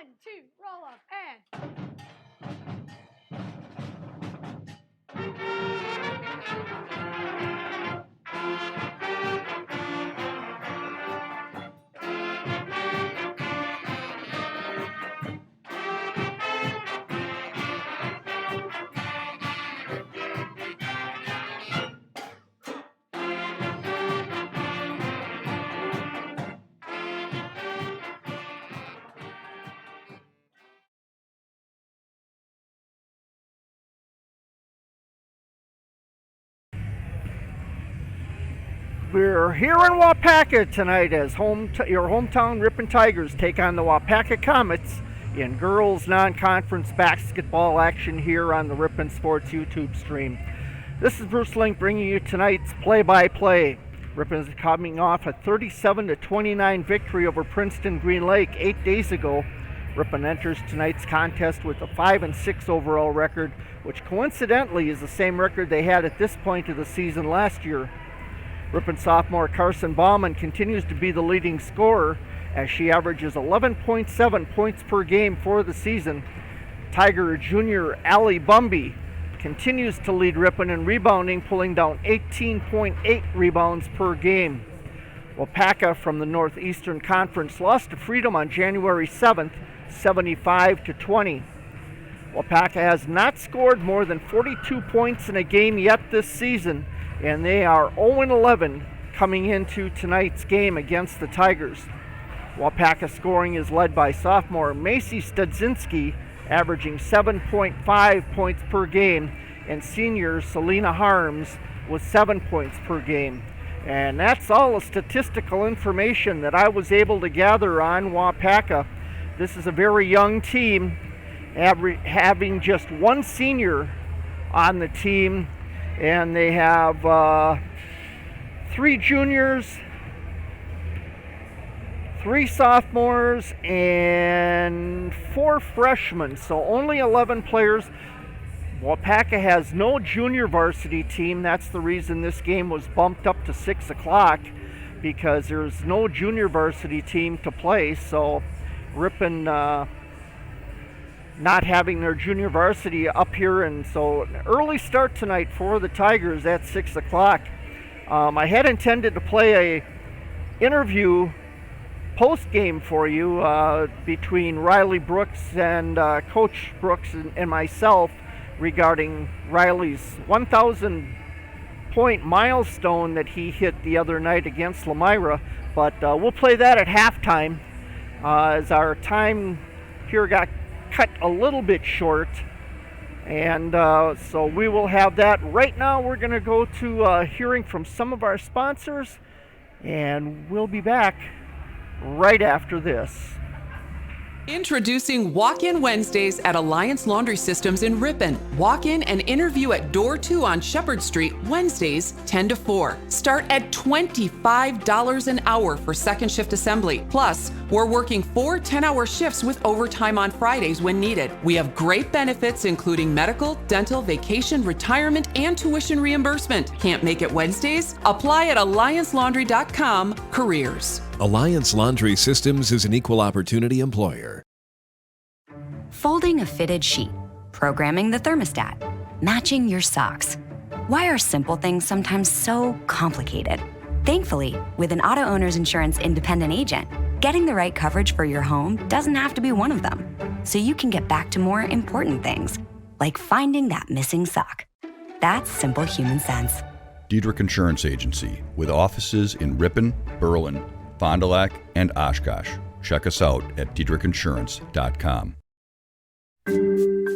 1, 2, roll up, and... We're here in Waupaca tonight as your hometown Ripon Tigers take on the Waupaca Comets in girls non-conference basketball action here on the Ripon Sports YouTube stream. This is Bruce Link bringing you tonight's play-by-play. Ripon is coming off a 37-29 victory over Princeton Green Lake 8 days ago. Ripon enters tonight's contest with a 5-6 overall record, which coincidentally is the same record they had at this point of the season last year. Ripon sophomore Carson Bauman continues to be the leading scorer as she averages 11.7 points per game for the season. Tiger junior Allie Bumby continues to lead Ripon in rebounding, pulling down 18.8 rebounds per game. Waupaca from the Northeastern Conference lost to Freedom on January 7th, 75-20. Waupaca has not scored more than 42 points in a game yet this season, and they are 0-11 coming into tonight's game against the Tigers. Waupaca scoring is led by sophomore Macy Studzinski, averaging 7.5 points per game, and senior Selena Harms with 7 points per game. And that's all the statistical information that I was able to gather on Waupaca. This is a very young team, having just one senior on the team, and they have 3 juniors, 3 sophomores, and 4 freshmen, so only 11 players. Waupaca has no junior varsity team. That's the reason this game was bumped up to 6 o'clock, because there's no junior varsity team to play. So Ripon not having their junior varsity up here, and so an early start tonight for the Tigers at 6 o'clock. I had intended to play a interview post-game for you between Riley Brooks and Coach Brooks and myself regarding Riley's 1,000 point milestone that he hit the other night against Lamira, but we'll play that at halftime as our time here got cut a little bit short, and so we will have that. Right now we're going to go to hearing from some of our sponsors, and we'll be back right after this. Introducing Walk-In Wednesdays at Alliance Laundry Systems in Ripon. Walk in and interview at Door 2 on Shepherd Street, Wednesdays 10 to 4. Start at $25 an hour for second shift assembly. Plus, we're working 4 10-hour shifts with overtime on Fridays when needed. We have great benefits including medical, dental, vacation, retirement, and tuition reimbursement. Can't make it Wednesdays? Apply at AllianceLaundry.com careers. Alliance Laundry Systems is an equal opportunity employer. Folding a fitted sheet, programming the thermostat, matching your socks. Why are simple things sometimes so complicated? Thankfully, with an auto owner's insurance independent agent, getting the right coverage for your home doesn't have to be one of them. So you can get back to more important things, like finding that missing sock. That's simple human sense. Diedrich Insurance Agency, with offices in Ripon, Berlin, Fond du Lac, and Oshkosh. Check us out at diedrichinsurance.com.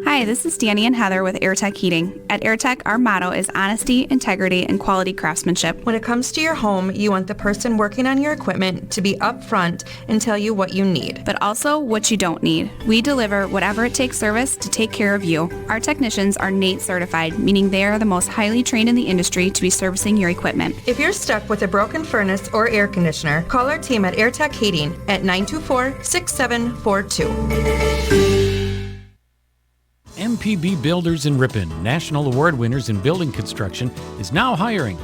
Hi, this is Danny and Heather with AirTech Heating. At AirTech, our motto is honesty, integrity, and quality craftsmanship. When it comes to your home, you want the person working on your equipment to be upfront and tell you what you need. But also what you don't need. We deliver whatever it takes service to take care of you. Our technicians are NATE certified, meaning they are the most highly trained in the industry to be servicing your equipment. If you're stuck with a broken furnace or air conditioner, call our team at AirTech Heating at 924-6742. MPB Builders in Ripon, national award winners in building construction, is now hiring.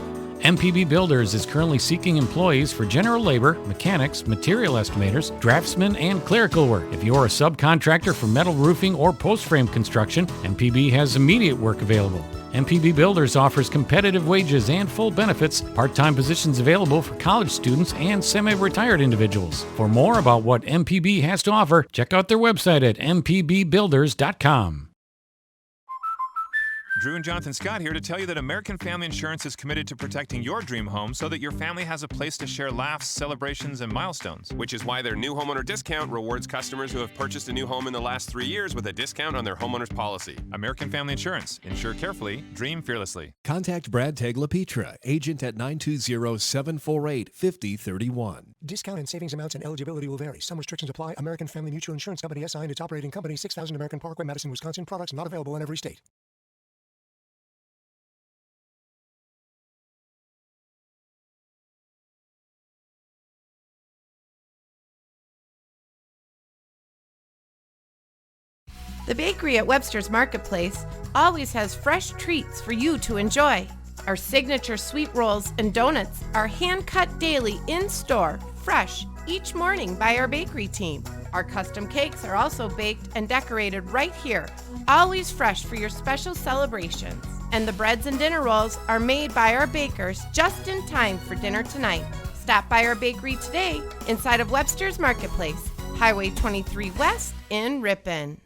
MPB Builders is currently seeking employees for general labor, mechanics, material estimators, draftsmen, and clerical work. If you're a subcontractor for metal roofing or post-frame construction, MPB has immediate work available. MPB Builders offers competitive wages and full benefits, part-time positions available for college students and semi-retired individuals. For more about what MPB has to offer, check out their website at mpbbuilders.com. Drew and Jonathan Scott here to tell you that American Family Insurance is committed to protecting your dream home so that your family has a place to share laughs, celebrations, and milestones. Which is why their new homeowner discount rewards customers who have purchased a new home in the last 3 years with a discount on their homeowner's policy. American Family Insurance. Insure carefully, dream fearlessly. Contact Brad Tegla-Petra, agent at 920-748-5031. Discount and savings amounts and eligibility will vary. Some restrictions apply. American Family Mutual Insurance Company SI and its operating company, 6000 American Parkway, Madison, Wisconsin. Products not available in every state. The bakery at Webster's Marketplace always has fresh treats for you to enjoy. Our signature sweet rolls and donuts are hand-cut daily in-store, fresh, each morning by our bakery team. Our custom cakes are also baked and decorated right here, always fresh for your special celebrations. And the breads and dinner rolls are made by our bakers just in time for dinner tonight. Stop by our bakery today inside of Webster's Marketplace, Highway 23 West in Ripon.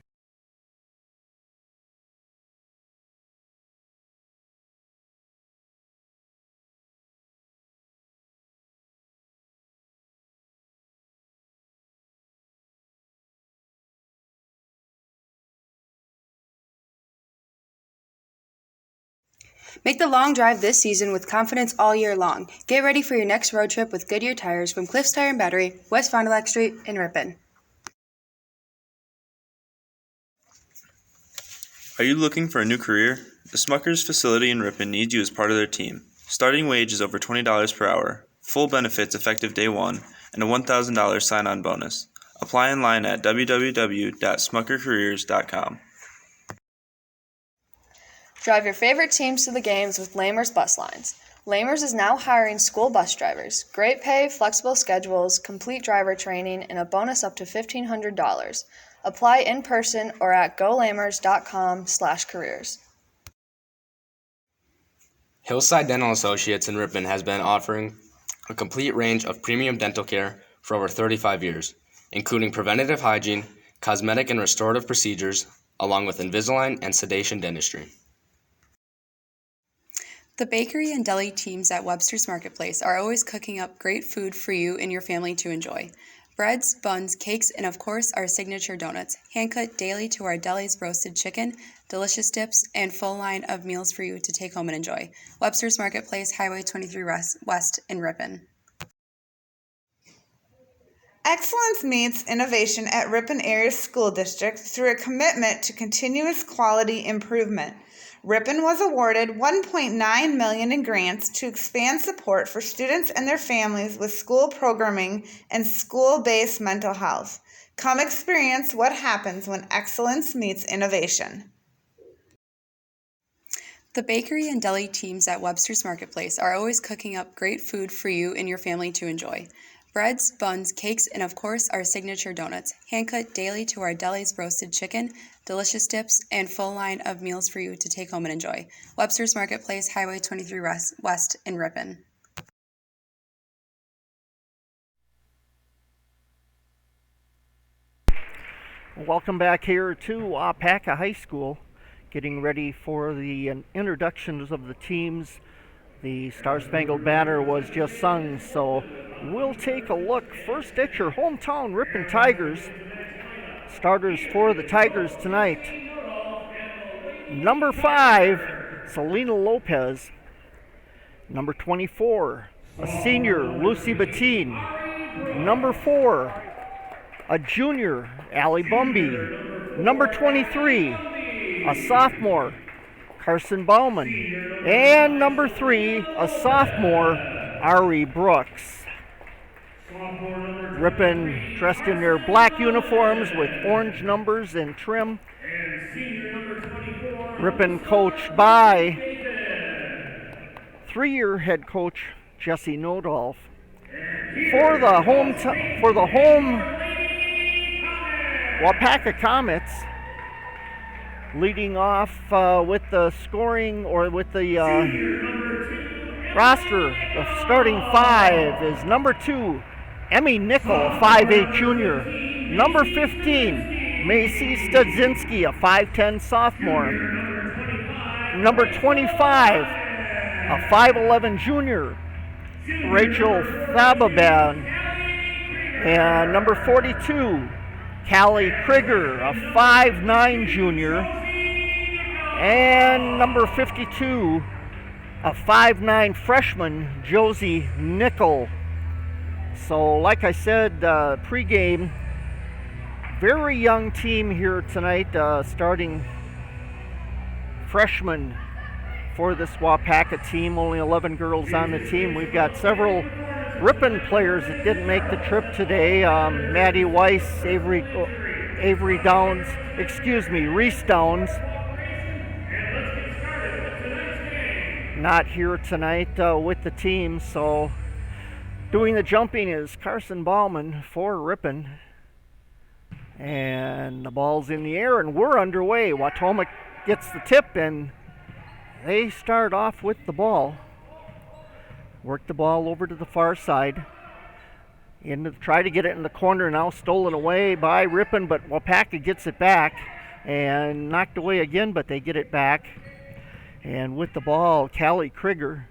Make the long drive this season with confidence all year long. Get ready for your next road trip with Goodyear tires from Cliffs Tire and Battery, West Fond du Lac Street in Ripon. Are you looking for a new career? The Smucker's facility in Ripon needs you as part of their team. Starting wage is over $20 per hour, full benefits effective day one, and a $1,000 sign-on bonus. Apply online at www.smuckercareers.com. Drive your favorite teams to the games with Lamers Bus Lines. Lamers is now hiring school bus drivers. Great pay, flexible schedules, complete driver training, and a bonus up to $1,500. Apply in person or at golamers.com/careers. Hillside Dental Associates in Ripon has been offering a complete range of premium dental care for over 35 years, including preventative hygiene, cosmetic and restorative procedures, along with Invisalign and sedation dentistry. The bakery and deli teams at Webster's Marketplace are always cooking up great food for you and your family to enjoy. Breads, buns, cakes, and of course our signature donuts, hand-cut daily to our deli's roasted chicken, delicious dips, and full line of meals for you to take home and enjoy. Webster's Marketplace, Highway 23 West in Ripon. Excellence meets innovation at Ripon Area School District through a commitment to continuous quality improvement. Ripon was awarded $1.9 million in grants to expand support for students and their families with school programming and school-based mental health. Come experience what happens when excellence meets innovation. The bakery and deli teams at Webster's Marketplace are always cooking up great food for you and your family to enjoy. Breads, buns, cakes, and of course our signature donuts, hand-cut daily to our deli's roasted chicken, delicious dips, and full line of meals for you to take home and enjoy. Webster's Marketplace, Highway 23 West in Ripon. Welcome back here to Waupaca High School. Getting ready for the introductions of the teams. The Star Spangled Banner was just sung, so we'll take a look first at your hometown Ripon Tigers. Starters for the Tigers tonight. Number 5, Selena Lopez. Number 24, a senior, Lucy Bettine. Number 4, a junior, Allie Bumby. Number 23, a sophomore, Carson Bauman. And number 3, a sophomore, Ari Brooks. Ripon dressed in their black uniforms with orange numbers and trim. Ripon coached by 3-year head coach Jesse Nodolf. For the home Waupaca Comets, leading off with the scoring, or with the roster, the starting 5 is number 2, Emmy Nickel, a 5'8 junior. Number 15, Macy Studzinski, a 5'10 sophomore. Number 25, a 5'11 junior, Rachel Thababan. And number 42, Callie Krieger, a 5'9 junior. And number 52, a 5'9 freshman, Josie Nickel. So like I said, pregame, very young team here tonight, starting freshman for this Waupaca team. Only 11 girls on the team. We've got several Ripon players that didn't make the trip today. Maddie Weiss, Reese Downs, not here tonight with the team. So doing the jumping is Carson Bauman for Ripon. And the ball's in the air and we're underway. Watomic gets the tip and they start off with the ball. Work the ball over to the far side. Try to get it in the corner, now stolen away by Ripon, but Waupaca gets it back and knocked away again, but they get it back. And with the ball, Callie Krieger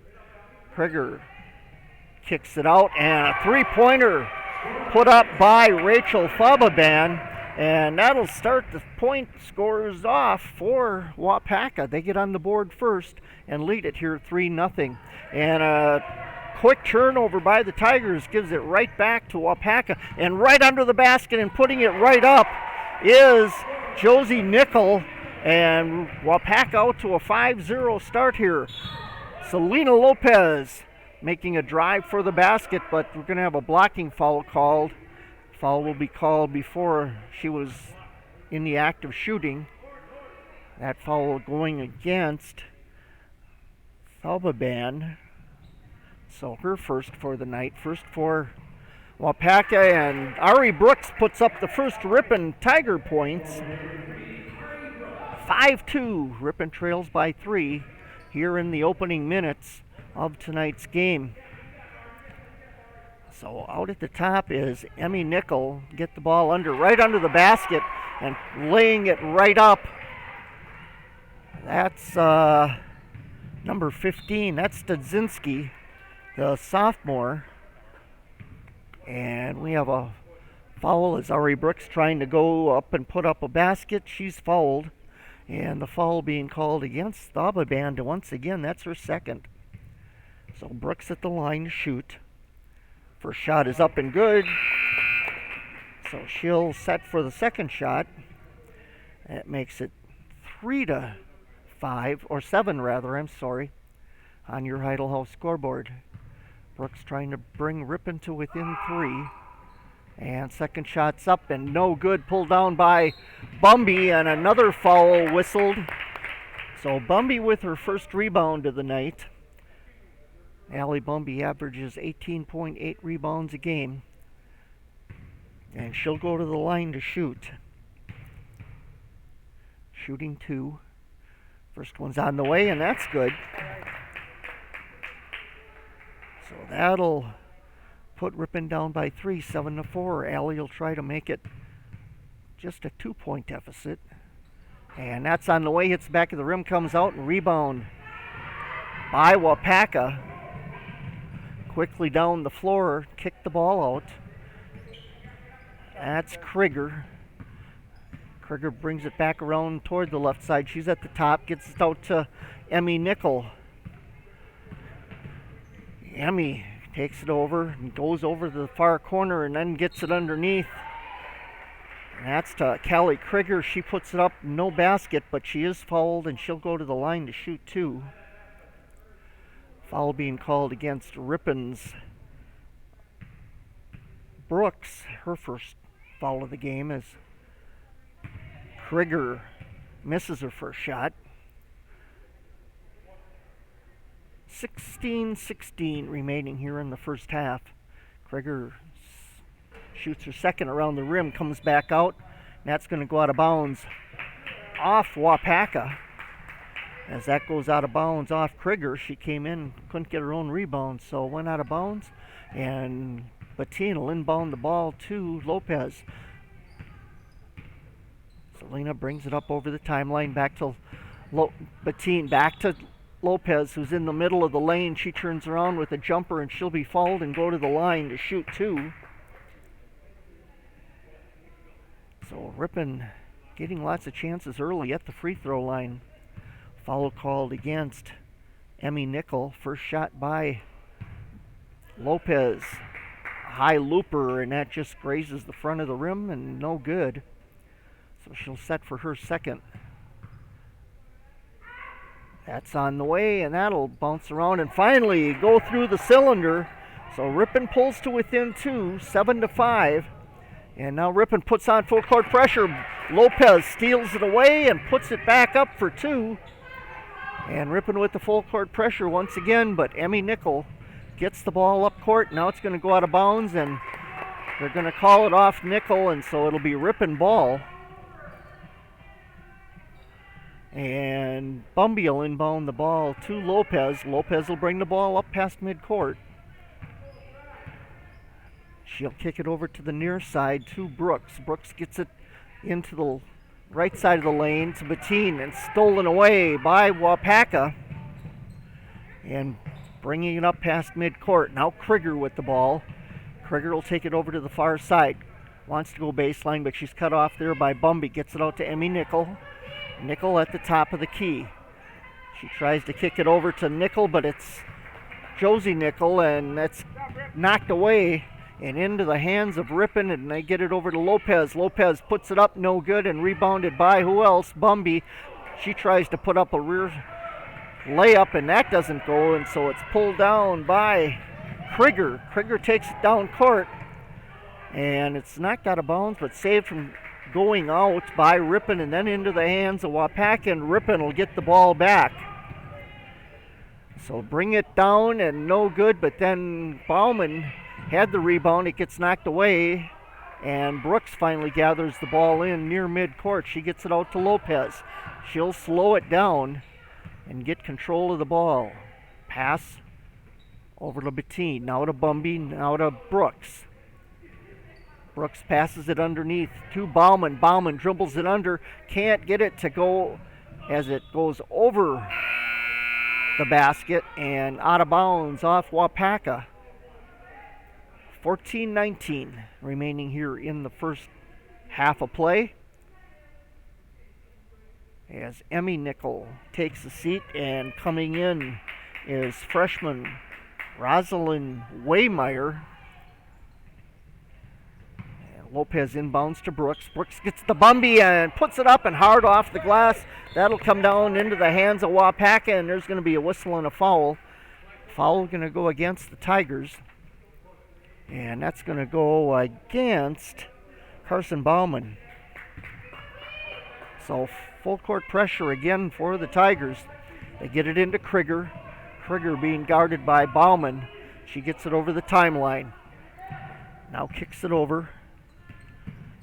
kicks it out, and a 3-pointer put up by Rachel Thababan, and that'll start the point scorers off for Waupaca. They get on the board first and lead it here 3-0. And a quick turnover by the Tigers gives it right back to Waupaca, and right under the basket and putting it right up is Josie Nickel, and Waupaca out to a 5-0 start here. Selena Lopez making a drive for the basket, but we're going to have a blocking foul called. Foul will be called before she was in the act of shooting. That foul going against Thababan. So her first for the night, first for Waupaca, and Ari Brooks puts up the first Ripon Tiger points. 5-2, Ripon trails by 3 here in the opening minutes of tonight's game. So out at the top is Emmy Nickel, get the ball right under the basket and laying it right up. That's number 15, that's Studzinski, the sophomore. And we have a foul as Ari Brooks trying to go up and put up a basket. She's fouled, and the foul being called against Thababan once again. That's her second. So Brooks at the line to shoot. First shot is up and good. So she'll set for the second shot. That makes it 3-5, or 7 rather, I'm sorry, on your Heidel House scoreboard. Brooks trying to bring Ripon to within 3. And second shot's up and no good. Pulled down by Bumby, and another foul whistled. So Bumby with her first rebound of the night. Allie Bumby averages 18.8 rebounds a game. And she'll go to the line to shoot. Shooting 2. First one's on the way, and that's good. So that'll put Ripon down by 3, 7-4. Allie will try to make it just a 2-point deficit. And that's on the way, hits the back of the rim, comes out, and rebound by Waupaca. Quickly down the floor, kicked the ball out. That's Krieger. Krieger brings it back around toward the left side. She's at the top, gets it out to Emmy Nickel. Emmy takes it over and goes over to the far corner and then gets it underneath. And that's to Callie Krieger. She puts it up, no basket, but she is fouled and she'll go to the line to shoot 2. Foul being called against Ripon's Brooks. Her first foul of the game as Krieger misses her first shot. 16-16 remaining here in the first half. Krieger shoots her second around the rim, comes back out, and that's going to go out of bounds off Waupaca. As that goes out of bounds off Krieger, she came in, couldn't get her own rebound, so went out of bounds, and Bettine will inbound the ball to Lopez. Selena brings it up over the timeline, back to Bettine, back to Lopez, who's in the middle of the lane. She turns around with a jumper, and she'll be fouled and go to the line to shoot two. So Ripon getting lots of chances early at the free throw line. Foul called against Emmy Nickel. First shot by Lopez. High looper, and that just grazes the front of the rim and no good. So she'll set for her second. That's on the way, and that'll bounce around and finally go through the cylinder. So Ripon pulls to within two, 7-5. And now Ripon puts on full court pressure. Lopez steals it away and puts it back up for two. And Ripon with the full court pressure once again, but Emmy Nickel gets the ball up court. Now it's going to go out of bounds, and they're going to call it off Nickel, and so it'll be Ripon ball. And Bumby will inbound the ball to Lopez. Lopez will bring the ball up past midcourt. She'll kick it over to the near side to Brooks. Brooks gets it into the right side of the lane to Bettine, and stolen away by Waupaca. And bringing it up past midcourt. Now Krieger with the ball. Krieger will take it over to the far side. Wants to go baseline, but she's cut off there by Bumby. Gets it out to Emmy Nickel. Nickel at the top of the key. She tries to kick it over to Nickel, but it's Josie Nickel, and that's knocked away and into the hands of Ripon, and they get it over to Lopez. Lopez puts it up, no good, and rebounded by who else? Bumby. She tries to put up a rear layup, and that doesn't go, and so it's pulled down by Krieger. Krieger takes it down court, and it's knocked out of bounds, but saved from going out by Ripon, and then into the hands of Waupaca, and Ripon will get the ball back. So bring it down, and no good, but then Bauman had the rebound. It gets knocked away, and Brooks finally gathers the ball in near midcourt. She gets it out to Lopez. She'll slow it down and get control of the ball. Pass over to Bettine, now to Bumby, now to Brooks. Brooks passes it underneath to Bauman. Bauman dribbles it under, can't get it to go as it goes over the basket and out of bounds off Waupaca. 14-19 remaining here in the first half of play. As Emmy Nickel takes a seat, and coming in is freshman Rosalind Waymeyer. Lopez inbounds to Brooks. Brooks gets the Bumby and puts it up and hard off the glass. That'll come down into the hands of Waupaca, and there's going to be a whistle and a foul. Foul going to go against the Tigers. And that's going to go against Carson Bauman. So full court pressure again for the Tigers. They get it into Krieger. Krieger being guarded by Bauman. She gets it over the timeline. Now kicks it over.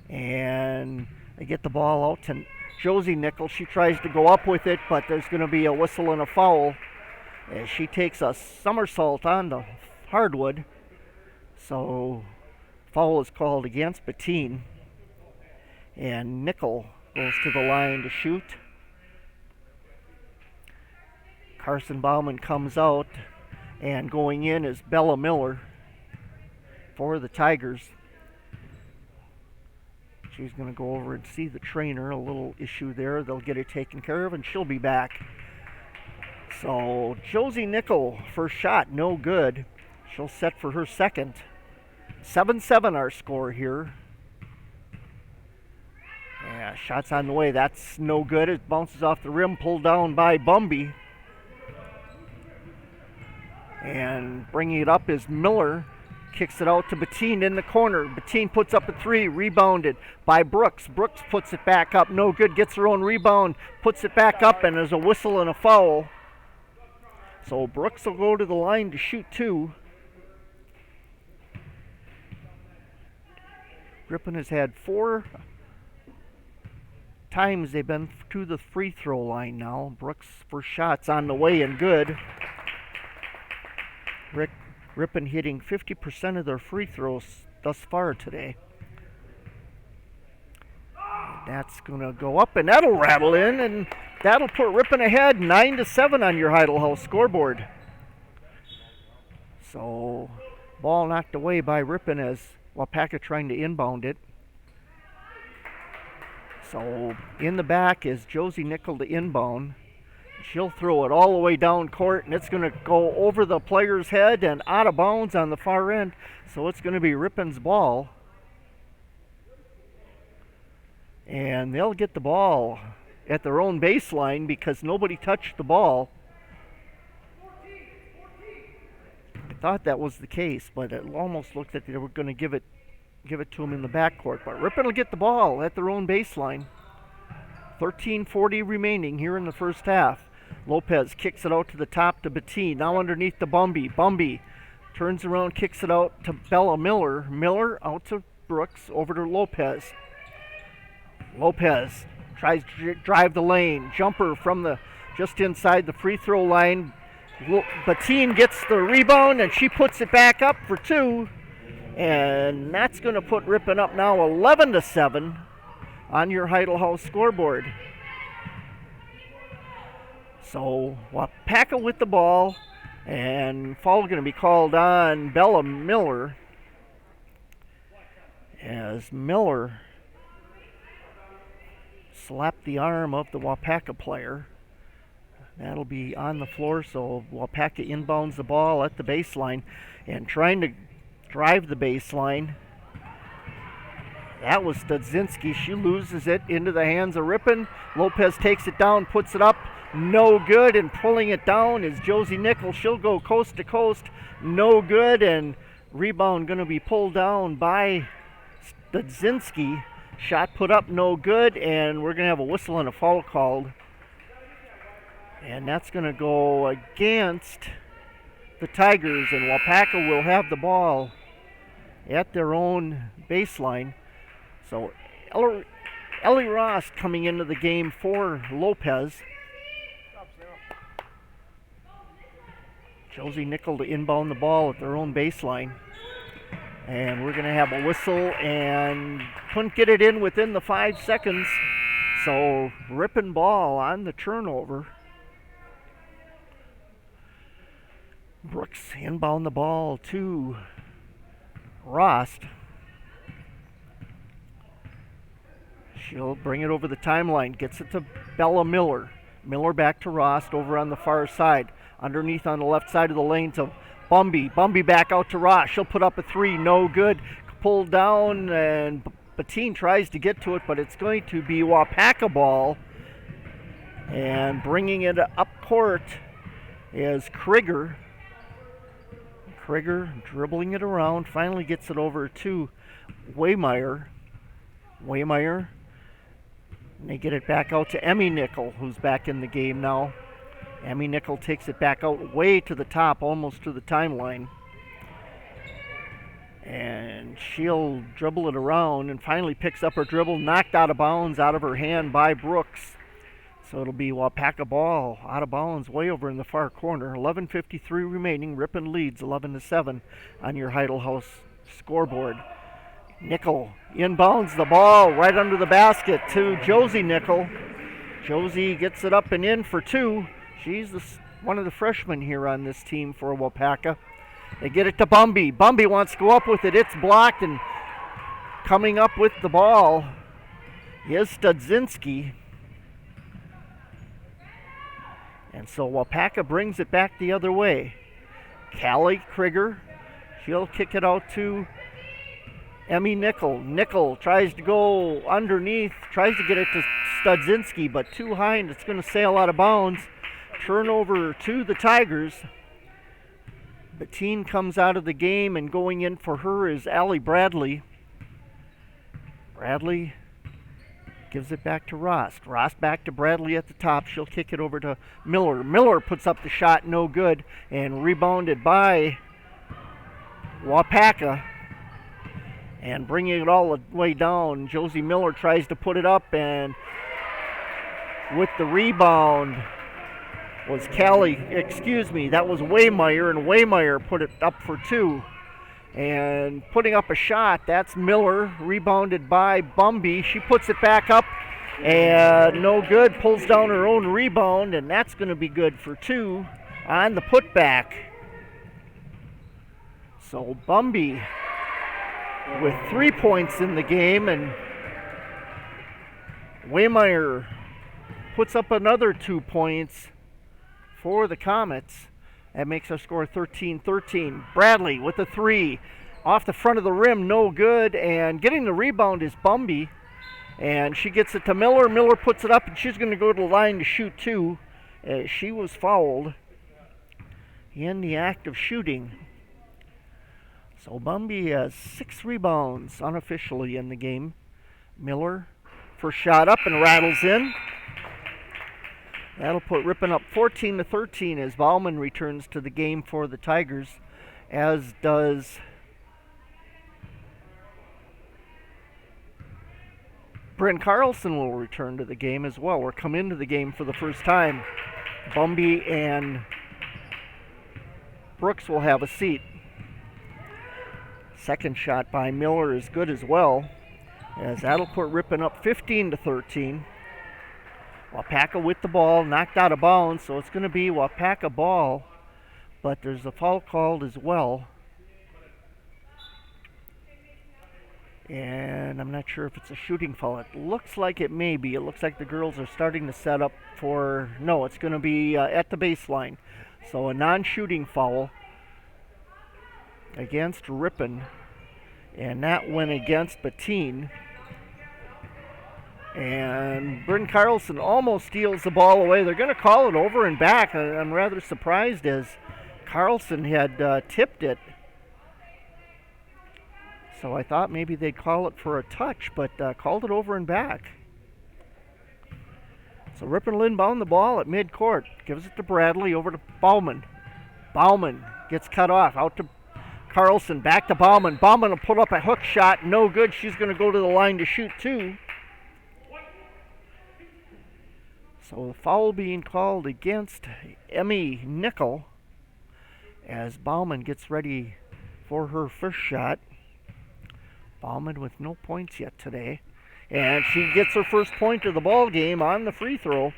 And they get the ball out to Josie Nickel. She tries to go up with it, but there's going to be a whistle and a foul as she takes a somersault on the hardwood. So foul is called against Bettine. And Nickel goes to the line to shoot. Carson Bauman comes out, and going in is Bella Miller for the Tigers. She's going to go over and see the trainer. A little issue there. They'll get it taken care of, and she'll be back. So Josie Nickel, first shot, no good. She'll set for her second. 7-7 our score here. Yeah, shots on the way. That's no good. It bounces off the rim, pulled down by Bumby. And bringing it up is Miller. Kicks it out to Bettine in the corner. Bettine puts up a three, rebounded by Brooks. Brooks puts it back up, no good, gets her own rebound, puts it back up, and there's a whistle and a foul. So Brooks will go to the line to shoot 2. Ripon has had 4 times they've been to the free throw line now. Brooks' first shot's on the way and good. Ripon hitting 50% of their free throws thus far today. That's going to go up, and that'll rattle in, and that'll put Ripon ahead 9-7 on your Heidel House scoreboard. So, ball knocked away by Ripon as Waupaca trying to inbound it. So, in the back is Josie Nickel to inbound. She'll throw it all the way down court, and it's going to go over the player's head and out of bounds on the far end. So, it's going to be Ripon's ball. And they'll get the ball at their own baseline because nobody touched the ball. I thought that was the case, but it almost looked like they were going to give it to them in the backcourt. But Ripon will get the ball at their own baseline. 13:40 remaining here in the first half. Lopez kicks it out to the top to Bettine. Now underneath to Bumby. Bumby turns around, kicks it out to Bella Miller. Miller out to Brooks, over to Lopez. Lopez tries to drive the lane. Jumper from the just inside the free throw line. Bettine gets the rebound, and she puts it back up for 2. And that's going to put Ripon up now 11-7 on your Heidel House scoreboard. So Waupaca with the ball, and foul going to be called on Bella Miller, as Miller slapped the arm of the Waupaca player. That'll be on the floor, so Waupaca inbounds the ball at the baseline and trying to drive the baseline. That was Studzinski. She loses it into the hands of Ripon. Lopez takes it down, puts it up. No good, and pulling it down is Josie Nickel. She'll go coast to coast. No good, and rebound going to be pulled down by Studzinski. Shot put up, no good, and we're going to have a whistle and a foul called. And that's going to go against the Tigers, and Waupaca will have the ball at their own baseline. So Ellie Ross coming into the game for Lopez. Josie Nickel to inbound the ball at their own baseline. And we're going to have a whistle, and couldn't get it in within the 5 seconds. So Ripon ball on the turnover. Brooks inbound the ball to Rost. She'll bring it over the timeline, gets it to Bella Miller. Miller back to Rost over on the far side. Underneath on the left side of the lane to Bumby. Bumby back out to Ross. She'll put up a 3. No good. Pulled down, and Bettine tries to get to it, but it's going to be Waupaca ball. And bringing it up court is Krieger. Krieger dribbling it around. Finally gets it over to Waymeyer. Waymeyer. And they get it back out to Emmy Nickel, who's back in the game now. Emmy Nickel takes it back out way to the top, almost to the timeline. And she'll dribble it around and finally picks up her dribble, knocked out of bounds out of her hand by Brooks. So it'll be Waupaca ball out of bounds way over in the far corner. 11:53 remaining. Ripon leads 11-7 on your Heidel House scoreboard. Nickel inbounds the ball right under the basket to Josie Nickel. Josie gets it up and in for 2. She's one of the freshmen here on this team for Waupaca. They get it to Bumby. Bumby wants to go up with it. It's blocked, and coming up with the ball is Studzinski. And so Waupaca brings it back the other way. Callie Krieger, she'll kick it out to Emmy Nickel. Nickel tries to go underneath, tries to get it to Studzinski, but too high, and it's going to sail out of bounds. Turnover to the Tigers. Bettine comes out of the game, and going in for her is Allie Bradley. Bradley Gives it back to Rost. Rost back to Bradley at the top. She'll kick it over to Miller. Miller puts up the shot, no good, and rebounded by Waupaca. And bringing it all the way down, Josie Miller tries to put it up, and with the rebound was that was Waymeyer, and Waymeyer put it up for two. And putting up a shot, that's Miller, rebounded by Bumby. She puts it back up, and no good, pulls down her own rebound, and that's going to be good for two on the putback. So Bumby with 3 points in the game, and Waymeyer puts up another 2 points for the Comets. That makes our score 13-13. Bradley with a three. Off the front of the rim, no good. And getting the rebound is Bumby. And she gets it to Miller. Miller puts it up, and she's going to go to the line to shoot two. She was fouled in the act of shooting. So Bumby has 6 rebounds unofficially in the game. Miller, first shot up and rattles in. That'll put Ripon up 14-13 as Bauman returns to the game for the Tigers, as does Bryn Carlson will return to the game as well, or come into the game for the first time. Bumby and Brooks will have a seat. Second shot by Miller is good as well, as that'll put Ripon up 15-13. Waupaca with the ball, knocked out of bounds, so it's going to be Waupaca ball, but there's a foul called as well. And I'm not sure if it's a shooting foul. It looks like it may be. It looks like the girls are starting to set up for, no, it's going to be at the baseline. So a non-shooting foul against Ripon, and that went against Bettine. And Bryn Carlson almost steals the ball away. They're going to call it over and back. I'm rather surprised, as Carlson had tipped it. So I thought maybe they'd call it for a touch, but called it over and back. So Ripon will inbound the ball at midcourt. Gives it to Bradley, over to Bauman. Bauman gets cut off. Out to Carlson, back to Bauman. Bauman will put up a hook shot. No good. She's going to go to the line to shoot two. So the foul being called against Emmy Nickel as Bauman gets ready for her first shot. Bauman with no points yet today. And she gets her first point of the ball game on the free throw,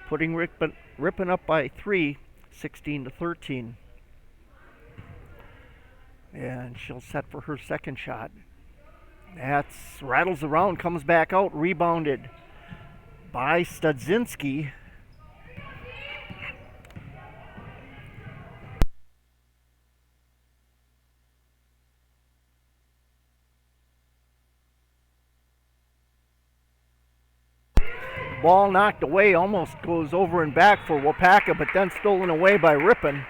putting Ripon up by 3, 16-13. And she'll set for her second shot. That's rattles around, comes back out, rebounded by Studzinski. Ball knocked away, almost goes over and back for Waupaca, but then stolen away by Ripon.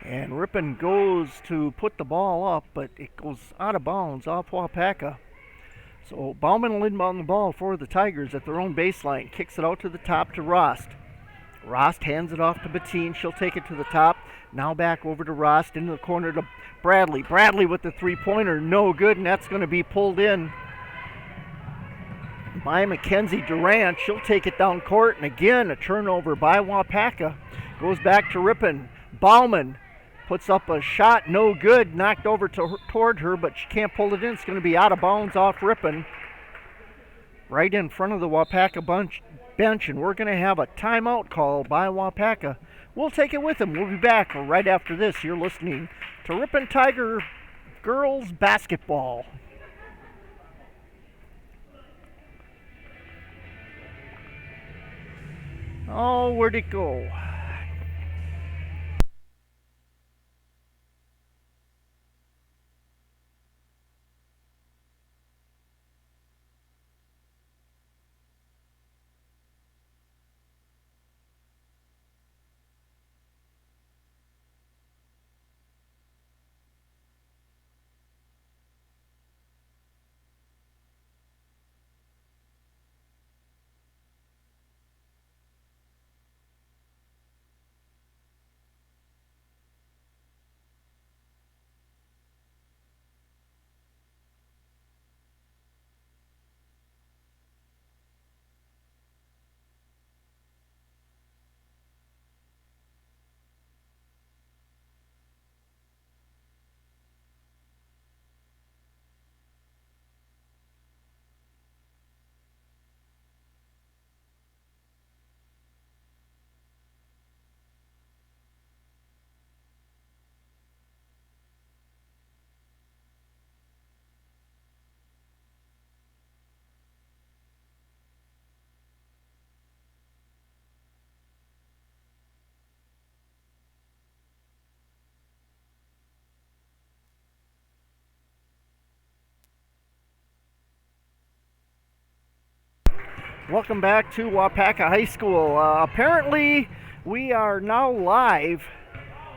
And Ripon goes to put the ball up, but it goes out of bounds off Waupaca. So Bauman will inbound the ball for the Tigers at their own baseline. Kicks it out to the top to Rost. Rost hands it off to Bettine. She'll take it to the top. Now back over to Rost, into the corner to Bradley. Bradley with the three-pointer, no good, and that's going to be pulled in by Mackenzie Durant. She'll take it down court, and again a turnover by Waupaca. Goes back to Ripon. Bauman puts up a shot, no good, knocked over toward her, but she can't pull it in. It's going to be out of bounds off Ripon, right in front of the Waupaca bench, and we're going to have a timeout call by Waupaca. We'll take it with them. We'll be back right after this. You're listening to Ripon Tiger Girls Basketball. Oh, where'd it go? Welcome back to Waupaca High School. Apparently, we are now live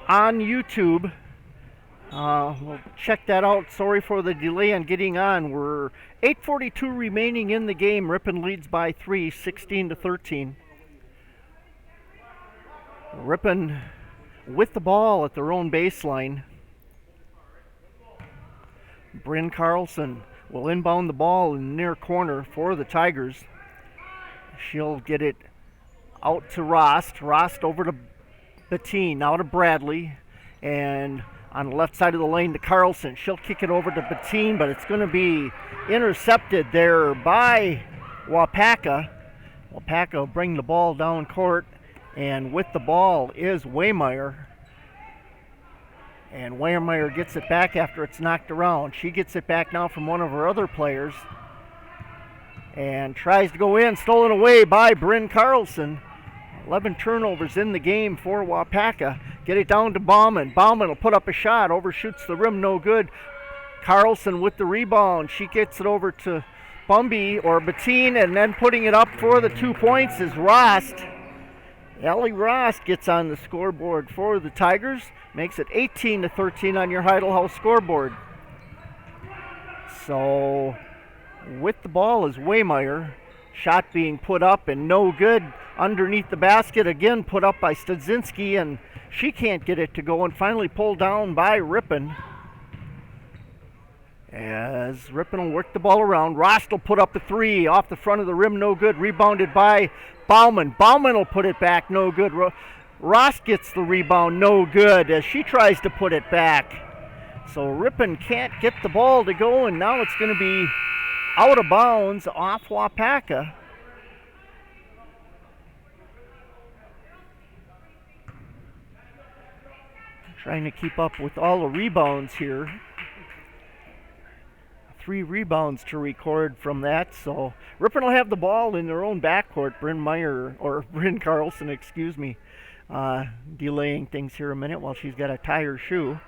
on YouTube. We'll check that out. Sorry for the delay on getting on. We're 8:42 remaining in the game. Ripon leads by 3, 16-13. Ripon with the ball at their own baseline. Bryn Carlson will inbound the ball in the near corner for the Tigers. She'll get it out to Rost. Rost over to Bettine, now to Bradley. And on the left side of the lane to Carlson. She'll kick it over to Bettine, but it's going to be intercepted there by Waupaca. Waupaca will bring the ball down court. And with the ball is Waymeyer. And Waymeyer gets it back after it's knocked around. She gets it back now from one of her other players. And tries to go in, stolen away by Bryn Carlson. 11 turnovers in the game for Waupaca. Get it down to Bauman. Bauman will put up a shot, overshoots the rim, no good. Carlson with the rebound. She gets it over to Bettine, and then putting it up for the 2 points is Rost. Ellie Rost gets on the scoreboard for the Tigers. Makes it 18-13 on your Heidel House scoreboard. So with the ball is Waymeyer. Shot being put up and no good. Underneath the basket, again put up by Studzinski, and she can't get it to go, and finally pulled down by Ripon. As Ripon will work the ball around. Rost will put up a 3 off the front of the rim, no good. Rebounded by Bauman. Bauman will put it back, no good. Rost gets the rebound, no good, as she tries to put it back. So Ripon can't get the ball to go, and now it's going to be out of bounds off Waupaca. Trying to keep up with all the rebounds here. 3 rebounds to record from that, so Ripon will have the ball in their own backcourt. Bryn Carlson, delaying things here a minute while she's got to tie her shoe.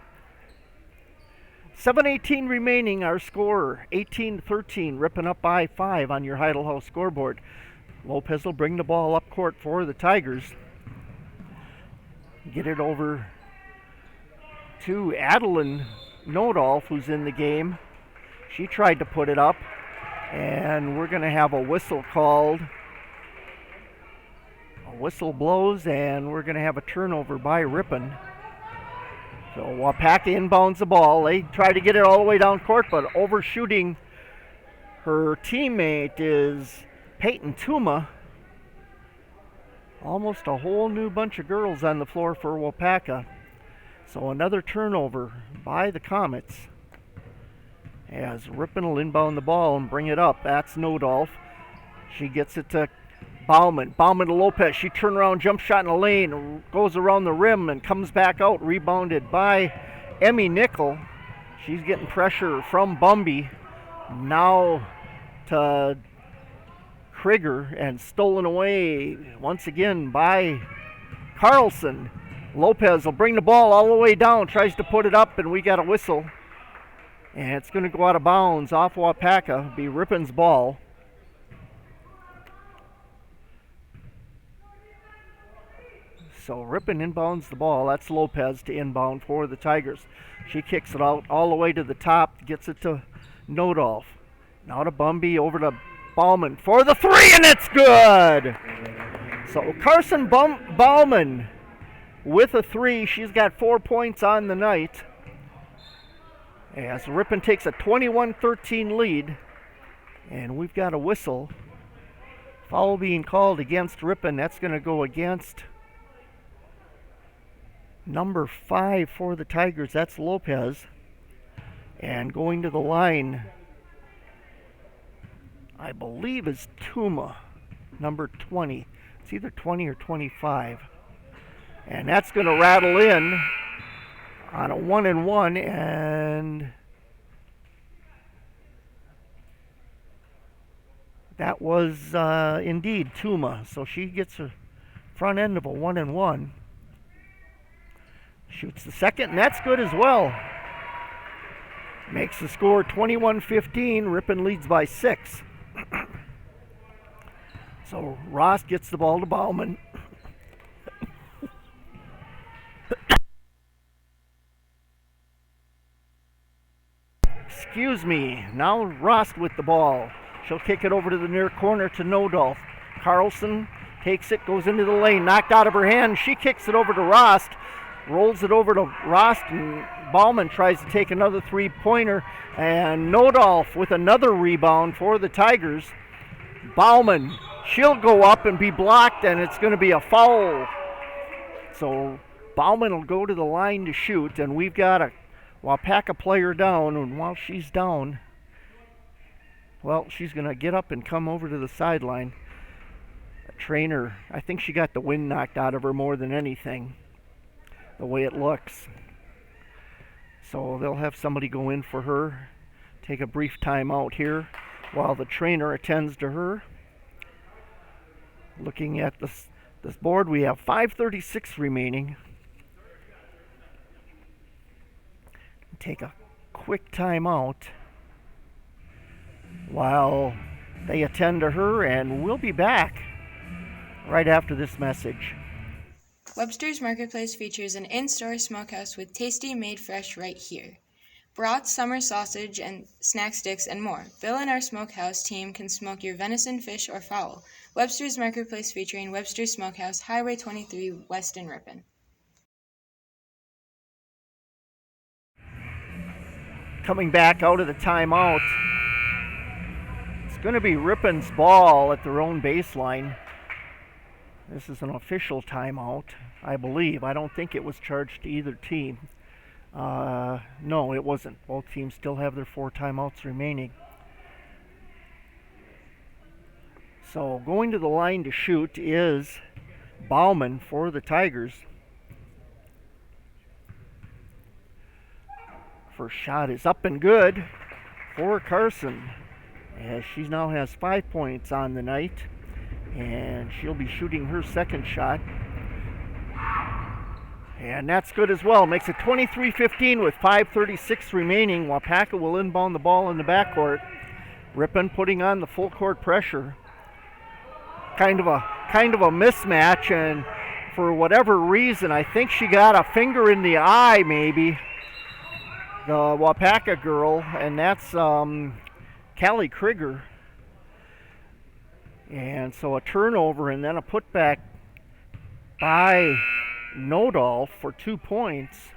7:18 remaining, our score 18-13, Ripon up by 5 on your Heidel House scoreboard. Lopez will bring the ball up court for the Tigers. Get it over to Adeline Nodolf, who's in the game. She tried to put it up, and we're going to have a whistle called. A whistle blows, and we're going to have a turnover by Ripon. So Waupaca inbounds the ball. They try to get it all the way down court, but overshooting her teammate is Peyton Tuma. Almost a whole new bunch of girls on the floor for Waupaca. So another turnover by the Comets. As Ripon will inbound the ball and bring it up. That's Nodolf. She gets it to Bauman. Bauman to Lopez. She turns around, jump shot in the lane, goes around the rim and comes back out. Rebounded by Emmy Nickel. She's getting pressure from Bumby. Now to Krieger, and stolen away once again by Carlson. Lopez will bring the ball all the way down, tries to put it up, and we got a whistle. And it's going to go out of bounds off Waupaca, be Ripon's ball. So Ripon inbounds the ball. That's Lopez to inbound for the Tigers. She kicks it out all the way to the top, gets it to Nodolf. Now to Bumby, over to Bauman for the 3, and it's good! So Carson Bauman with a 3. She's got 4 points on the night. As Ripon takes a 21-13 lead, and we've got a whistle. Foul being called against Ripon. That's going to go against number 5 for the Tigers. That's Lopez. And going to the line, I believe, is Tuma, number 20. It's either 20 or 25. And that's going to rattle in on a 1-and-1, and that was indeed Tuma. So she gets a front end of a 1-and-1. Shoots the second, and that's good as well. Makes the score 21-15. Ripon leads by 6. So Ross gets the ball to Bauman. Excuse me. Now Ross with the ball. She'll kick it over to the near corner to Nodolf. Carlson takes it, goes into the lane, knocked out of her hand. She kicks it over to Rost, rolls it over to Rost, and Bauman tries to take another three-pointer. And Nodolf with another rebound for the Tigers. Bauman, she'll go up and be blocked, and it's going to be a foul. So Bauman will go to the line to shoot, and we've got a Waupaca player down, and while she's down, well, she's going to get up and come over to the sideline. A trainer, I think she got the wind knocked out of her more than anything, the way it looks. So they'll have somebody go in for her, take a brief time out here while the trainer attends to her. Looking at this board, we have 5:36 remaining. Take a quick time out while they attend to her, and we'll be back right after this message. Webster's Marketplace features an in-store smokehouse with tasty, made fresh right here. Brats, summer sausage, and snack sticks, and more. Bill and our smokehouse team can smoke your venison, fish, or fowl. Webster's Marketplace featuring Webster's Smokehouse, Highway 23, West in Ripon. Coming back out of the timeout, it's going to be Ripon's ball at their own baseline. This is an official timeout, I believe. I don't think it was charged to either team. No, it wasn't. Both teams still have their 4 timeouts remaining. So going to the line to shoot is Bauman for the Tigers. First shot is up and good for Carson, as she now has 5 points on the night, and she'll be shooting her second shot. And that's good as well. Makes it 23-15 with 5:36 remaining. Waupaca will inbound the ball in the backcourt. Ripon putting on the full court pressure. Kind of a mismatch, and for whatever reason, I think she got a finger in the eye maybe, the Waupaca girl, and that's Callie Krieger. And so a turnover and then a putback by Nodolf for 2 points.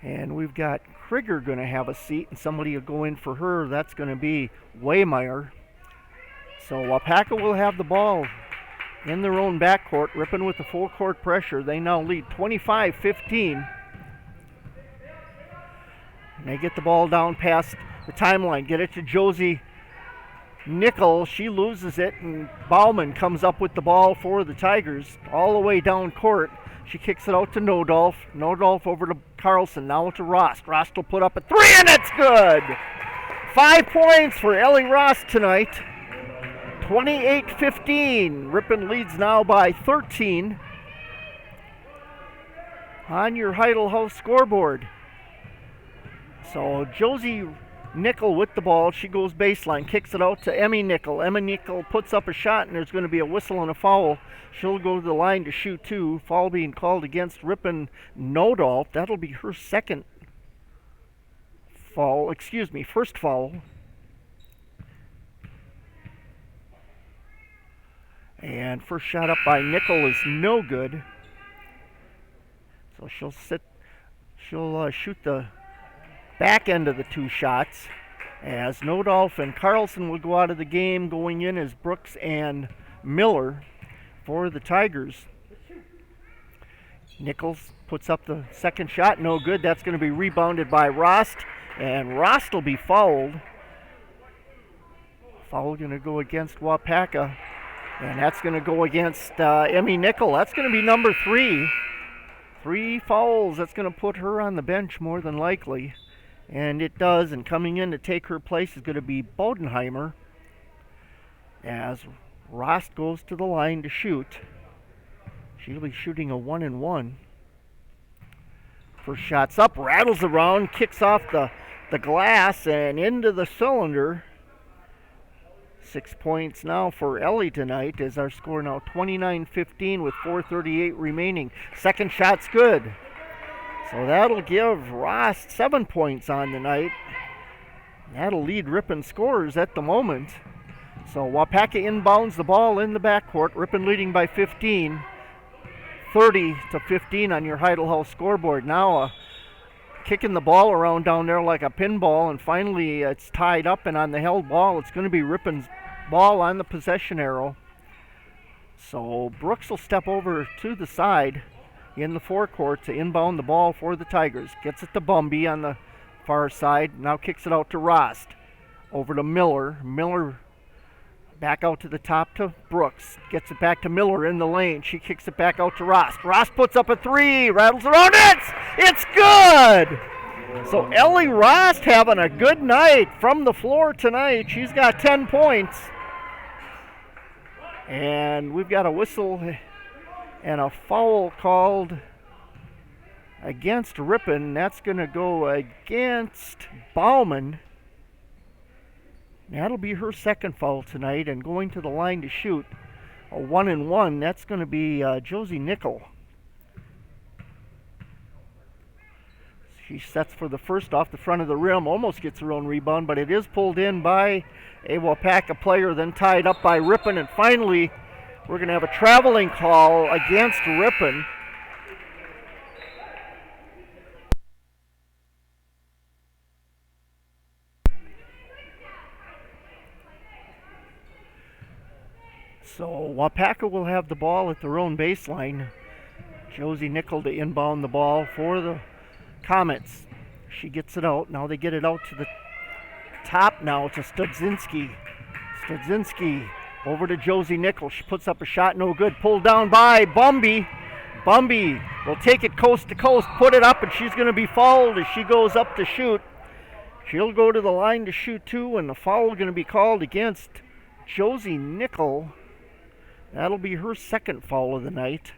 And we've got Krieger going to have a seat, and somebody will go in for her. That's going to be Waymeyer. So Waupaca will have the ball in their own backcourt. Ripon with the full court pressure. They now lead 25-15. And they get the ball down past the timeline. Get it to Josie Nickel. She loses it, and Bauman comes up with the ball for the Tigers all the way down court. She kicks it out to Nodolf. Nodolf over to Carlson. Now to Rost. Rost will put up a 3, and it's good! 5 points for Ellie Rost tonight. 28-15. Ripon leads now by 13 on your Heidel House scoreboard. So Josie Nickel with the ball. She goes baseline, kicks it out to Emmy Nickel. Emmy Nickel puts up a shot, and there's going to be a whistle and a foul. She'll go to the line to shoot 2. Foul being called against Ripon Nodolf. That'll be her first foul. And first shot up by Nickel is no good. So she'll shoot the back end of the 2 shots, as Nodolf and Carlson will go out of the game. Going in as Brooks and Miller for the Tigers. Nichols puts up the second shot, no good. That's going to be rebounded by Rost, and Rost will be fouled. Foul going to go against Waupaca, and that's going to go against Emmy Nickel. That's going to be number 3. 3 fouls. That's going to put her on the bench more than likely. And it does, and coming in to take her place is going to be Bodenheimer, as Rost goes to the line to shoot. She'll be shooting a 1-and-1. First shot's up, rattles around, kicks off the glass and into the cylinder. 6 points now for Ellie tonight, as our score now 29-15 with 4:38 remaining. Second shot's good. So that'll give Ross 7 points on the night. That'll lead Ripon scorers at the moment. So Waupaca inbounds the ball in the backcourt. Ripon leading by 15. 30-15 on your Heidel House scoreboard. Now kicking the ball around down there like a pinball, and finally it's tied up, and on the held ball it's going to be Ripon's ball on the possession arrow. So Brooks will step over to the side in the forecourt to inbound the ball for the Tigers. Gets it to Bumby on the far side. Now kicks it out to Rost. Over to Miller. Miller back out to the top to Brooks. Gets it back to Miller in the lane. She kicks it back out to Rost. Rost puts up a three. Rattles around it. It's good! So Ellie Rost having a good night from the floor tonight. She's got 10 points. And we've got a whistle and a foul called against Ripon. That's going to go against Bauman. That'll be her second foul tonight, and going to the line to shoot a 1-and-1. That's going to be Josie Nickel. She sets for the first off the front of the rim, almost gets her own rebound, but it is pulled in by a Waupaca player, then tied up by Ripon, and finally we're going to have a traveling call against Ripon. So Waupaca will have the ball at their own baseline. Josie Nickel to inbound the ball for the Comets. She gets it out. Now they get it out to the top now to Studzinski. Studzinski over to Josie Nickel. She puts up a shot, no good. Pulled down by Bumby. Bumby will take it coast to coast, put it up, and she's going to be fouled as she goes up to shoot. She'll go to the line to shoot too, and the foul going to be called against Josie Nickel. That'll be her second foul of the night.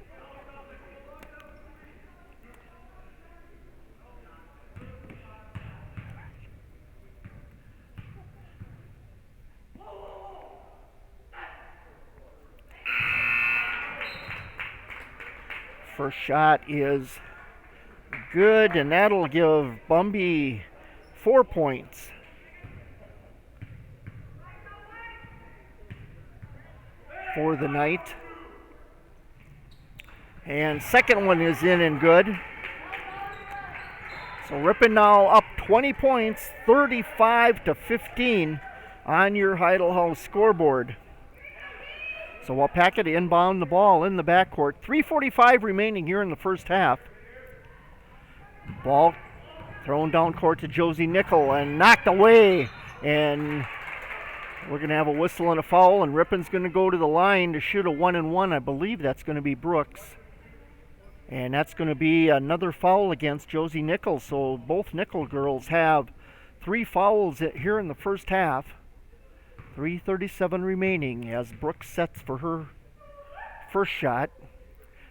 First shot is good, and that'll give Bumby 4 points. For the night. And second one is in and good. So Ripon now up 20 points, 35-15 on your Heidel House scoreboard. So Waupaca to inbound the ball in the backcourt. 3:45 remaining here in the first half. Ball thrown down court to Josie Nickel and knocked away, and we're going to have a whistle and a foul, and Ripon's going to go to the line to shoot a 1-and-1. I believe that's going to be Brooks. And that's going to be another foul against Josie Nickel. So both Nickel girls have 3 fouls here in the first half. 3:37 remaining as Brooks sets for her first shot.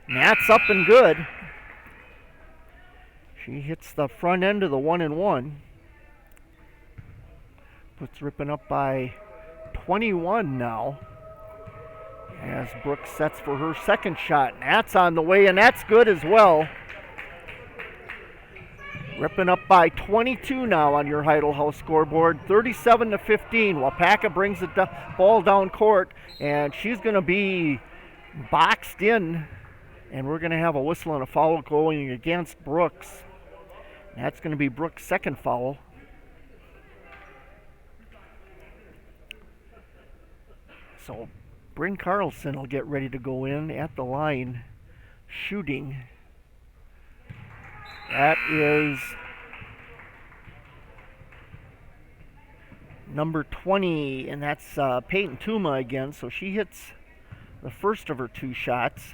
And that's up and good. She hits the front end of the 1-and-1. Puts Ripon up by 21 now as Brooks sets for her second shot, and that's on the way, and that's good as well. Ripon up by 22 now on your Heidel House scoreboard, 37-15. Waupaca brings the ball down court, and she's going to be boxed in, and we're going to have a whistle and a foul going against Brooks. That's going to be Brooks' second foul. So Bryn Carlson will get ready to go in at the line shooting. That is number 20, and that's Peyton Tuma again. So she hits the first of her 2 shots.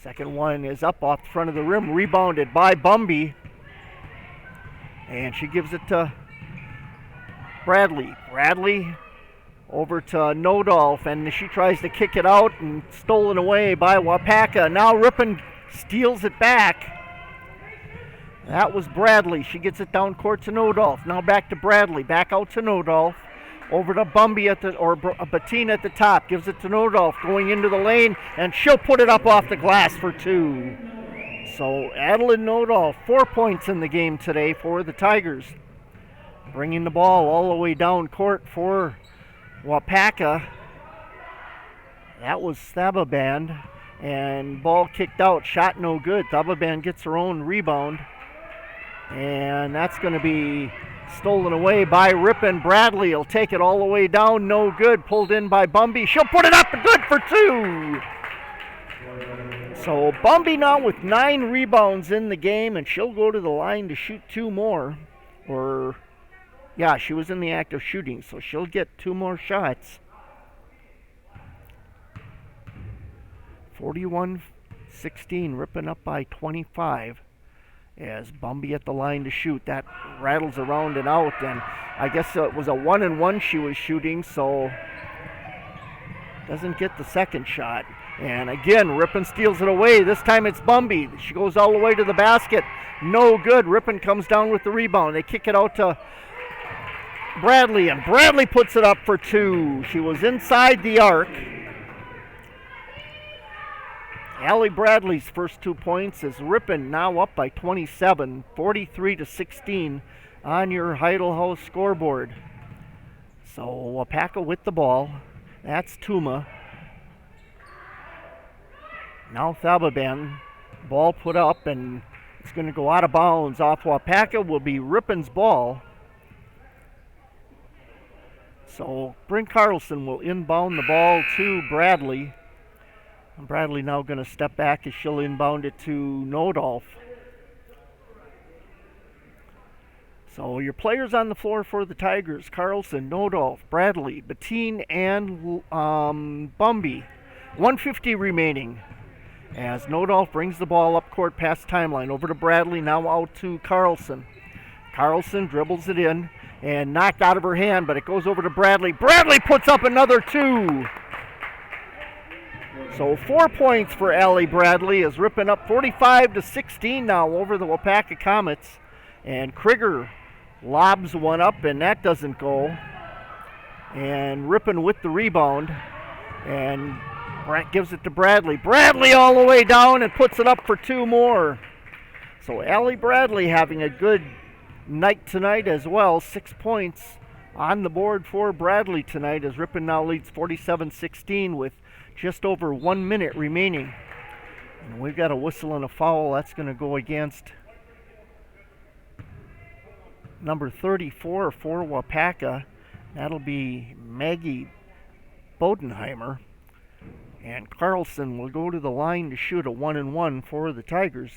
Second one is up off the front of the rim, rebounded by Bumby. And she gives it to Bradley. Bradley over to Nodolf, and she tries to kick it out and stolen away by Waupaca. Now Ripon steals it back. That was Bradley. She gets it down court to Nodolf. Now back to Bradley. Back out to Nodolf. Over to Bumby Bettine at the top. Gives it to Nodolf going into the lane, and she'll put it up off the glass for 2. So Adeline Nodolf, 4 points in the game today for the Tigers. Bringing the ball all the way down court for Waupaca. That was Thababan, and ball kicked out. Shot no good. Thababan gets her own rebound, and that's going to be stolen away by Ripon. Bradley will take it all the way down. No good. Pulled in by Bumby. She'll put it up and good for 2. So Bumby now with 9 rebounds in the game, and she'll go to the line to shoot 2 more. Yeah, she was in the act of shooting, so she'll get 2 more shots. 41-16, Ripon up by 25 as Bumby at the line to shoot. That rattles around and out, and I guess it was a 1-and-1 she was shooting, so doesn't get the second shot. And again, Ripon steals it away. This time it's Bumby. She goes all the way to the basket. No good. Ripon comes down with the rebound. They kick it out to Bradley, and Bradley puts it up for 2. She was inside the arc. Allie Bradley's first 2 points is Ripon now up by 27, 43-16 on your Heidel House scoreboard. So Waupaca with the ball. That's Tuma. Now Thababan. Ball put up, and it's going to go out of bounds off Waupaca. Will be Ripon's ball. So Bryn Carlson will inbound the ball to Bradley. And Bradley now going to step back as she'll inbound it to Nodolf. So your players on the floor for the Tigers: Carlson, Nodolf, Bradley, Bettine, and Bumby. 1:50 remaining as Nodolf brings the ball up court past timeline. Over to Bradley, now out to Carlson. Carlson dribbles it in and knocked out of her hand, but it goes over to Bradley. Bradley puts up another 2. So 4 points for Allie Bradley as Ripon up 45-16 now over the Waupaca Comets. And Krieger lobs one up, and that doesn't go. And Ripon with the rebound. And Brant gives it to Bradley. Bradley all the way down and puts it up for 2 more. So Allie Bradley having a good night tonight as well. 6 points on the board for Bradley tonight as Ripon now leads 47-16 with just over 1 minute remaining. And we've got a whistle and a foul. That's going to go against number 34 for Waupaca. That'll be Maggie Bodenheimer. And Carlson will go to the line to shoot a 1-and-1 for the Tigers.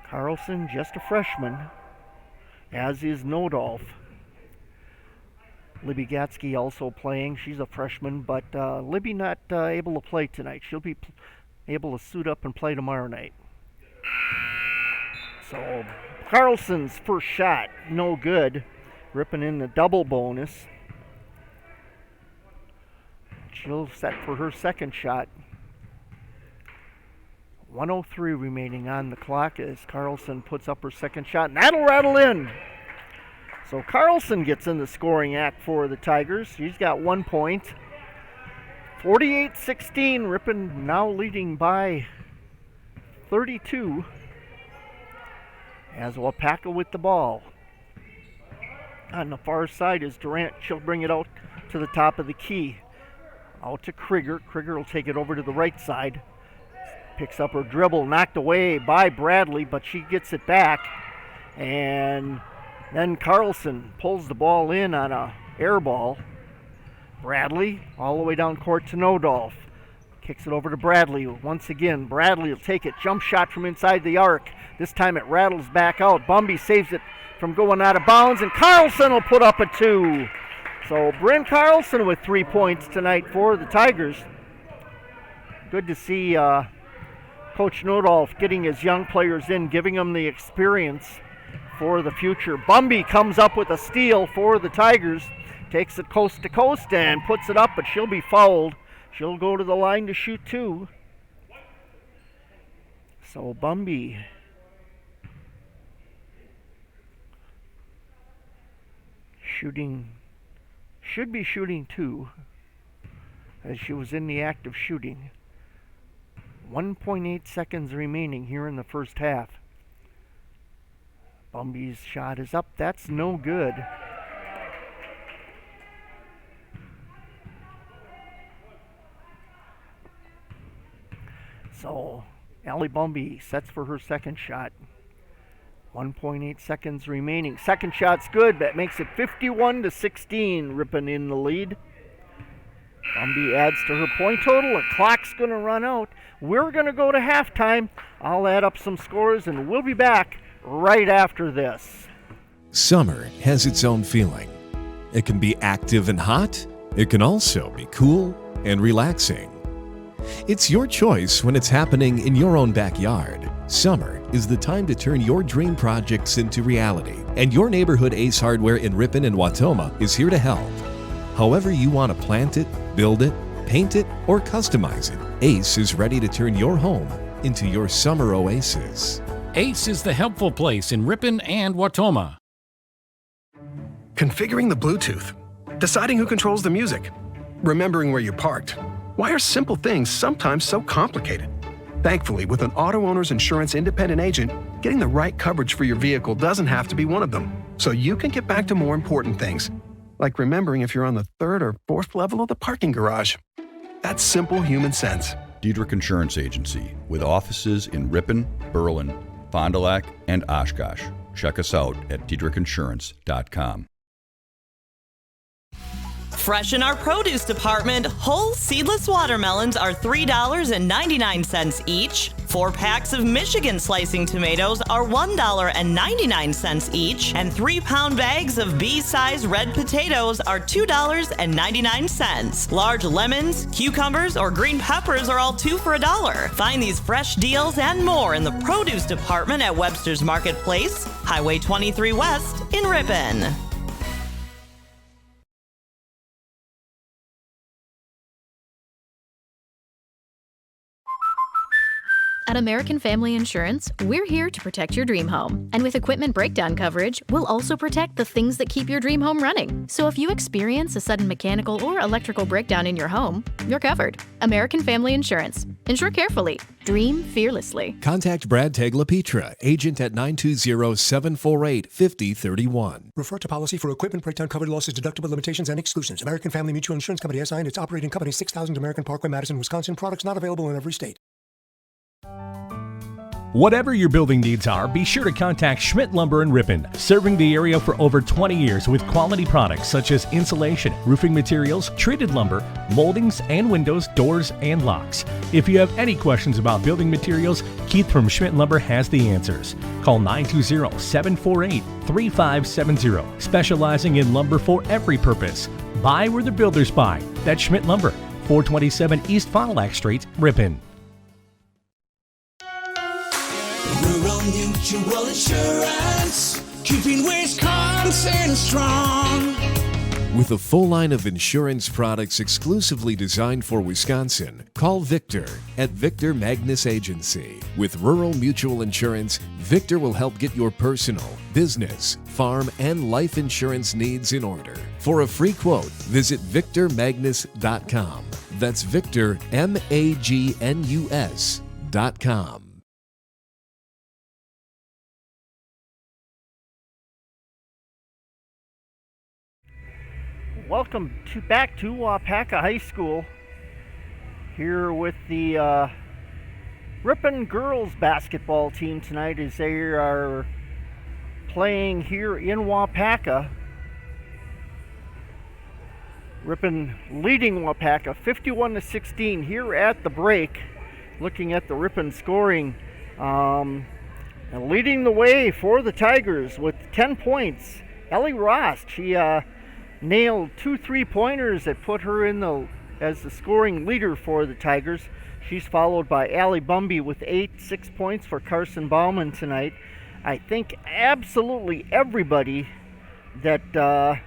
Carlson, just a freshman, as is Nodolf. Libby Gatsky also playing. She's a freshman, but Libby not able to play tonight. She'll be able to suit up and play tomorrow night. So Carlson's first shot, no good. Ripping in the double bonus. She'll set for her second shot. 1:03 remaining on the clock as Carlson puts up her second shot, and that'll rattle in. So Carlson gets in the scoring act for the Tigers. She's got 1 point. 48-16, Ripon now leading by 32 as Waupaca with the ball. On the far side is Durant. She'll bring it out to the top of the key. Out to Krieger. Krieger will take it over to the right side. Picks up her dribble, knocked away by Bradley, but she gets it back. And then Carlson pulls the ball in on a air ball. Bradley all the way down court to Nodolf. Kicks it over to Bradley. Once again, Bradley will take it. Jump shot from inside the arc. This time it rattles back out. Bumby saves it from going out of bounds, and Carlson will put up a 2. So Bryn Carlson with 3 points tonight for the Tigers. Good to see Coach Nodolf getting his young players in, giving them the experience for the future. Bumby comes up with a steal for the Tigers. Takes it coast to coast and puts it up, but she'll be fouled. She'll go to the line to shoot 2. So Bumby should be shooting 2, as she was in the act of shooting. 1.8 seconds remaining here in the first half. Bumby's shot is up. That's no good. So Allie Bumby sets for her second shot. 1.8 seconds remaining. Second shot's good. That makes it 51-16. Ripon in the lead. Bumby adds to her point total. The clock's going to run out. We're going to go to halftime. I'll add up some scores, and we'll be back right after this. Summer has its own feeling. It can be active and hot. It can also be cool and relaxing. It's your choice when it's happening in your own backyard. Summer is the time to turn your dream projects into reality, and your neighborhood Ace Hardware in Ripon and Wautoma is here to help. However you want to plant it, build it, paint it, or customize it, Ace is ready to turn your home into your summer oasis. Ace is the helpful place in Ripon and Wautoma. Configuring the Bluetooth, deciding who controls the music, remembering where you parked. Why are simple things sometimes so complicated? Thankfully, with an auto owner's insurance independent agent, getting the right coverage for your vehicle doesn't have to be one of them. So you can get back to more important things, like remembering if you're on the 3rd or 4th level of the parking garage. That's simple human sense. Diedrich Insurance Agency, with offices in Ripon, Berlin, Fond du Lac, and Oshkosh. Check us out at diedrichinsurance.com. Fresh in our produce department, whole seedless watermelons are $3.99 each. 4 packs of Michigan slicing tomatoes are $1.99 each. And 3-pound bags of B-size red potatoes are $2.99. Large lemons, cucumbers, or green peppers are all 2 for $1. Find these fresh deals and more in the produce department at Webster's Marketplace, Highway 23 West in Ripon. At American Family Insurance, we're here to protect your dream home. And with equipment breakdown coverage, we'll also protect the things that keep your dream home running. So if you experience a sudden mechanical or electrical breakdown in your home, you're covered. American Family Insurance. Insure carefully. Dream fearlessly. Contact Brad Tegla-Petra, agent at 920-748-5031. Refer to policy for equipment breakdown covered losses, deductible limitations, and exclusions. American Family Mutual Insurance Company SI and its operating company 6000 American Parkway, Madison, Wisconsin. Products not available in every state. Whatever your building needs are, be sure to contact Schmidt Lumber in Ripon, serving the area for over 20 years with quality products such as insulation, roofing materials, treated lumber, moldings, and windows, doors, and locks. If you have any questions about building materials, Keith from Schmidt Lumber has the answers. Call 920-748-3570, specializing in lumber for every purpose. Buy where the builders buy. That's Schmidt Lumber, 427 East Fond du Lac Street, Ripon. Rural Mutual Insurance, keeping Wisconsin strong. With a full line of insurance products exclusively designed for Wisconsin, call Victor at Victor Magnus Agency. With Rural Mutual Insurance, Victor will help get your personal, business, farm, and life insurance needs in order. For a free quote, visit victormagnus.com. That's Victor, MAGNUS.com. Welcome back to Waupaca High School. Here with the Ripon girls basketball team tonight as they are playing here in Waupaca. Ripon leading Waupaca 51-16 here at the break. Looking at the Ripon scoring, and leading the way for the Tigers with 10 points. Ellie Ross, she nailed 2 3-pointers that put her in as the scoring leader for the Tigers. She's followed by Allie Bumby with 6 points for Carson Bauman tonight. I think absolutely everybody that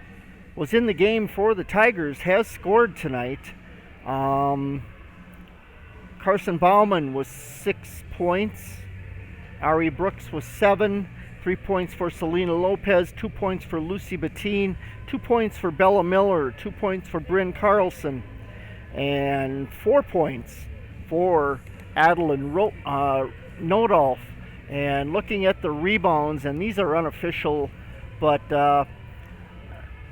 was in the game for the Tigers has scored tonight. Carson Bauman was 6 points. Ari Brooks with 7, 3 points for Selena Lopez, 2 points for Lucy Bettine, 2 points for Bella Miller, 2 points for Bryn Carlson, and 4 points for Adeline Nodolf. And looking at the rebounds, and these are unofficial, but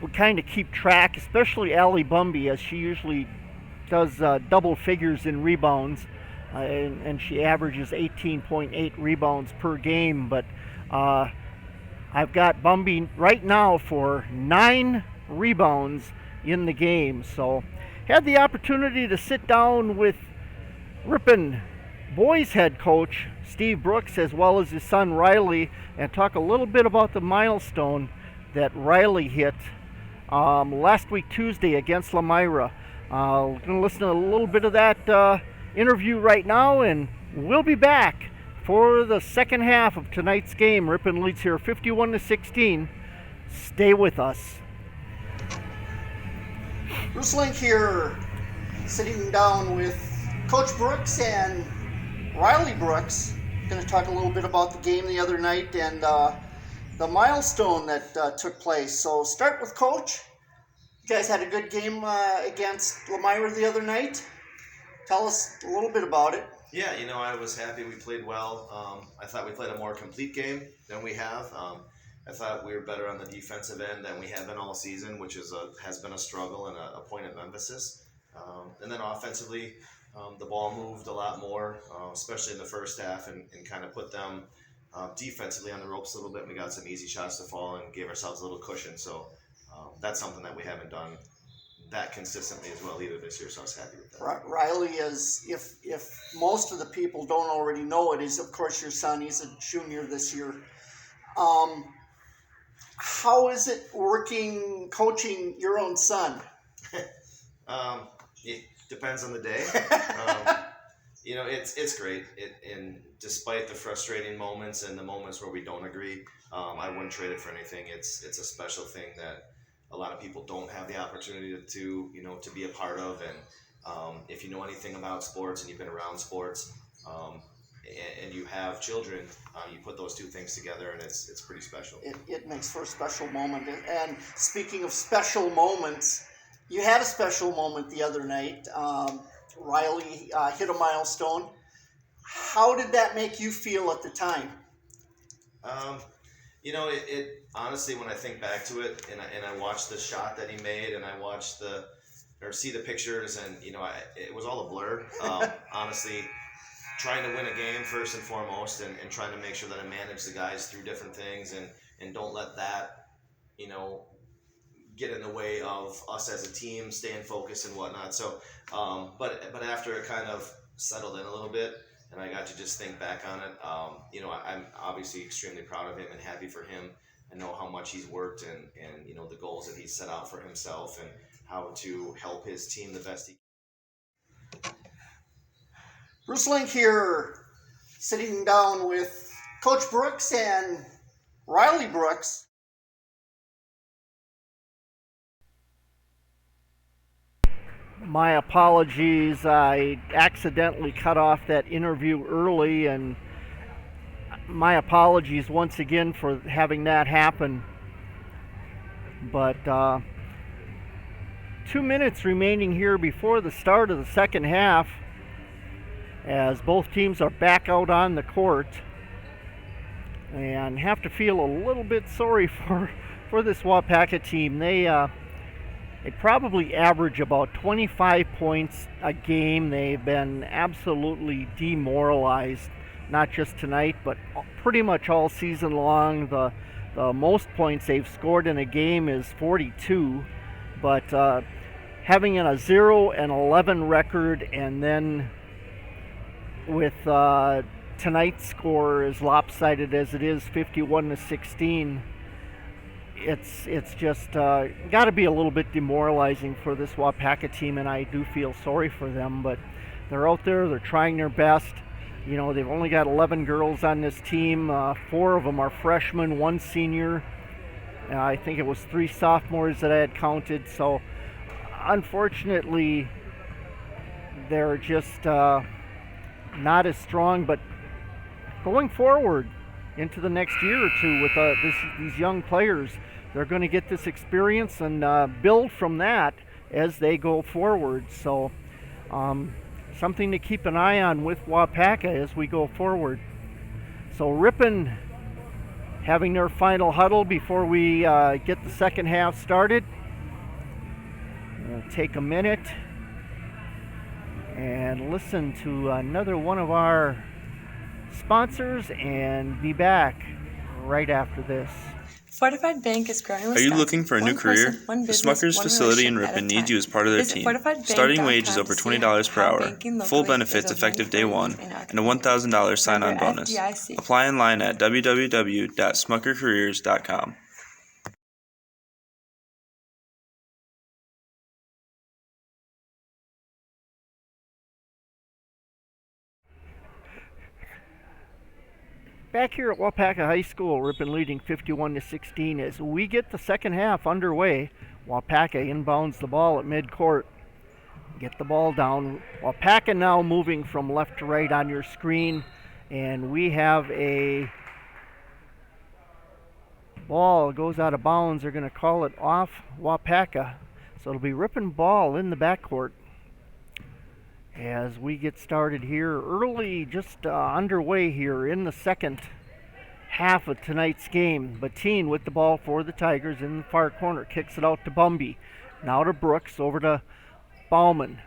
we kind of keep track, especially Allie Bumby, as she usually does double figures in rebounds, and she averages 18.8 rebounds per game. But I've got Bumby right now for 9 rebounds in the game. So had the opportunity to sit down with Ripon boys head coach Steve Brooks as well as his son Riley and talk a little bit about the milestone that Riley hit last week Tuesday against Lamira. We're going to listen to a little bit of that interview right now, and we'll be back for the second half of tonight's game. Ripon leads here 51-16. Stay with us. Bruce Link here, sitting down with Coach Brooks and Riley Brooks. Going to talk a little bit about the game the other night and the milestone that took place. So start with Coach. You guys had a good game against Lamira the other night. Tell us a little bit about it. Yeah, I was happy we played well. I thought we played a more complete game than we have. I thought we were better on the defensive end than we have been all season, which has been a struggle and a point of emphasis. And then offensively, the ball moved a lot more, especially in the first half, and kind of put them defensively on the ropes a little bit. We got some easy shots to fall and gave ourselves a little cushion. So that's something that we haven't done that consistently as well either this year, so I was happy with that. Riley is, if most of the people don't already know it, is of course your son. He's a junior this year. How is it coaching your own son? It depends on the day. It's great. And despite the frustrating moments and the moments where we don't agree, I wouldn't trade it for anything. It's a special thing that a lot of people don't have the opportunity to be a part of. And if you know anything about sports and you've been around sports, and you have children, you put those two things together, and it's pretty special. It makes for a special moment. And speaking of special moments, you had a special moment the other night. Riley hit a milestone. How did that make you feel at the time? It honestly, when I think back to it, and I watched the shot that he made, and I see the pictures, and it was all a blur. Honestly, trying to win a game first and foremost, and trying to make sure that I manage the guys through different things, and don't let that get in the way of us as a team staying focused and whatnot. So, but after it kind of settled in a little bit, and I got to just think back on it, I'm obviously extremely proud of him and happy for him. I know how much he's worked and the goals that he's set out for himself and how to help his team the best he can. Bruce Link here, sitting down with Coach Brooks and Riley Brooks. My apologies, I accidentally cut off that interview early, and my apologies once again for having that happen. But 2 minutes remaining here before the start of the second half, as both teams are back out on the court, and have to feel a little bit sorry for this Waupaca team. They probably average about 25 points a game. They've been absolutely demoralized, not just tonight, but pretty much all season long. The most points they've scored in a game is 42, but having a 0-11 record, and then with tonight's score as lopsided as it is, 51-16, it's just got to be a little bit demoralizing for this Waupaca team, and I do feel sorry for them. But they're out there, they're trying their best. They've only got 11 girls on this team. 4 of them are freshmen, 1 senior. I think it was 3 sophomores that I had counted. So unfortunately, they're just not as strong. But going forward into the next year or two with these young players. They're going to get this experience and build from that as they go forward. So something to keep an eye on with Waupaca as we go forward. So Ripon having their final huddle before we get the second half started. We'll take a minute and listen to another one of our sponsors and be back right after this. Fortified Bank is growing. Are you looking for a new career? The Smuckers facility in Ripon needs you as part of their team. Starting wage is over $20 per hour, full benefits effective day one, and a $1,000 sign-on bonus. Apply online at www.smuckercareers.com. Back here at Waupaca High School, Ripon leading 51-16 as we get the second half underway. Waupaca inbounds the ball at midcourt. Get the ball down. Waupaca now moving from left to right on your screen, and we have a ball goes out of bounds. They're going to call it off Waupaca, so it'll be Ripon ball in the backcourt as we get started here early, just underway here in the second half of tonight's game. Bettine with the ball for the Tigers in the far corner, kicks it out to Bumby. Now to Brooks, over to Bauman.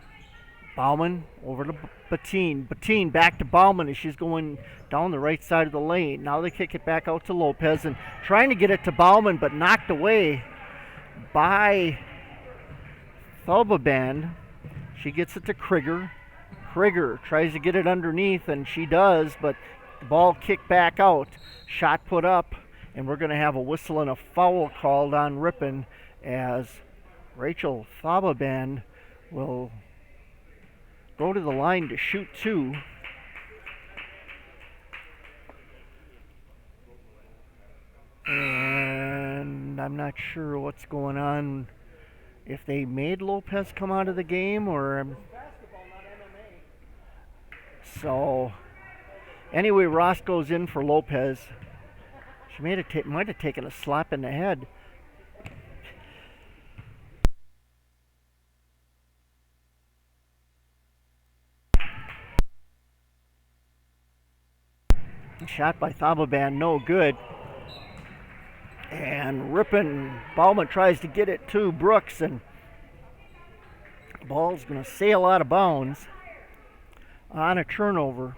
Bauman over to Bettine. Bettine back to Bauman as she's going down the right side of the lane. Now they kick it back out to Lopez and trying to get it to Bauman, but knocked away by Thubaban. She gets it to Krieger. Krieger tries to get it underneath, and she does, but the ball kicked back out. Shot put up, and we're going to have a whistle and a foul called on Ripon as Rachel Thubaban will go to the line to shoot two. And I'm not sure what's going on, if they made Lopez come out of the game or... So, anyway, Ross goes in for Lopez. She might have taken a slap in the head. Shot by Thubaban, no good. And Ripon, Bauman tries to get it to Brooks, and the ball's going to sail out of bounds on a turnover.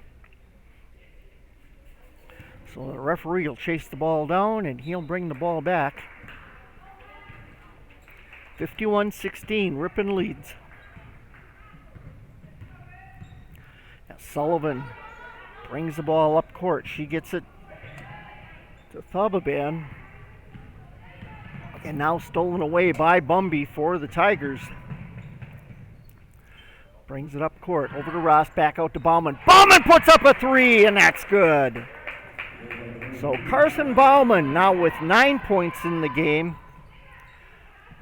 So the referee will chase the ball down and he'll bring the ball back. 51-16, Ripon leads. Now Sullivan brings the ball up court. She gets it to Thubaban. And now stolen away by Bumby for the Tigers. Brings it up court, over to Ross, back out to Bauman. Bauman puts up a three, and that's good. So Carson Bauman now with 9 points in the game.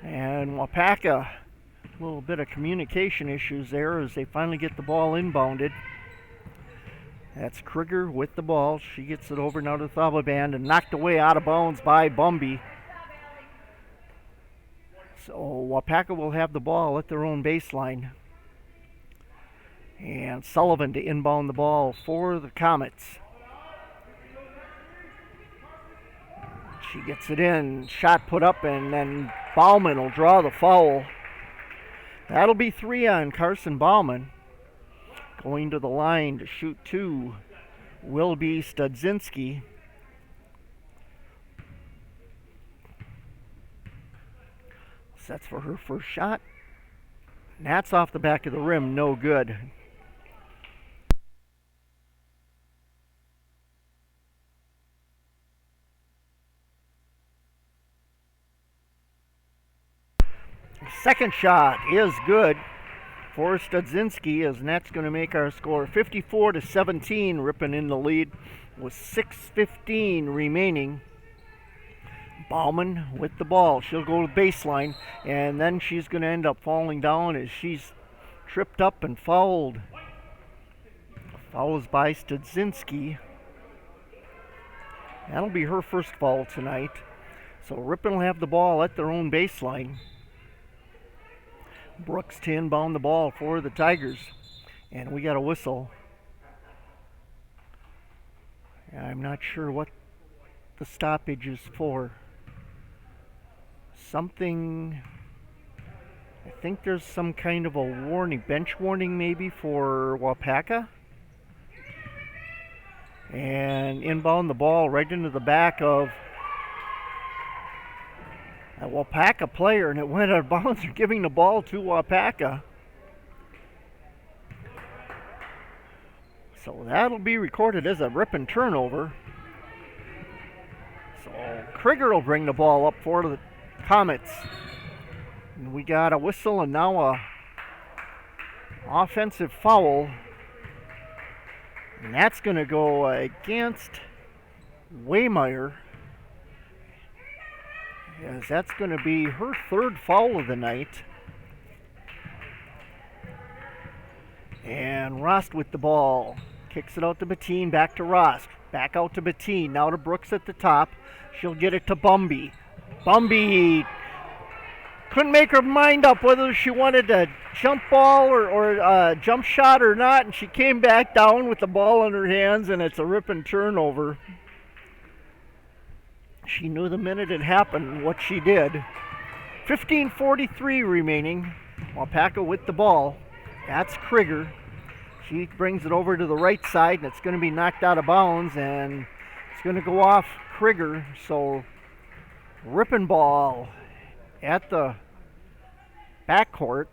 And Waupaca, a little bit of communication issues there as they finally get the ball inbounded. That's Krieger with the ball. She gets it over now to Thubaban and knocked away out of bounds by Bumby. So Waupaca will have the ball at their own baseline. And Sullivan to inbound the ball for the Comets. She gets it in, shot put up, and then Bauman will draw the foul. That'll be three on Carson Bauman. Going to the line to shoot two will be Studzinski. Sets for her first shot. And that's off the back of the rim, no good. Second shot is good for Studzinski, as that's going to make our score 54-17. Ripon in the lead with 6:15 remaining. Bauman with the ball. She'll go to baseline, and then she's going to end up falling down as she's tripped up and fouled. Fouls by Studzinski. That'll be her first foul tonight. So Ripon will have the ball at their own baseline. Brooks to inbound the ball for the Tigers. And we got a whistle. I'm not sure what the stoppage is for. Something, I think there's some kind of a warning, bench warning maybe for Waupaca. And inbound the ball right into the back of a Waupaca player, and it went out of bounds. They're giving the ball to Waupaca. So that'll be recorded as a Ripon turnover. So Krieger will bring the ball up for the Comets. And we got a whistle and now a offensive foul. And that's going to go against Waymeyer. Yes, that's going to be her third foul of the night. And Rost with the ball. Kicks it out to Bettine, back to Rost. Back out to Bettine, now to Brooks at the top. She'll get it to Bumby. Bumby couldn't make her mind up whether she wanted a jump ball or a jump shot or not, and she came back down with the ball in her hands, and it's a Ripon turnover. She knew the minute it happened what she did. 15:43 remaining. Waupaca with the ball. That's Krieger. She brings it over to the right side, and it's going to be knocked out of bounds, and it's going to go off Krieger. So Ripon ball at the backcourt.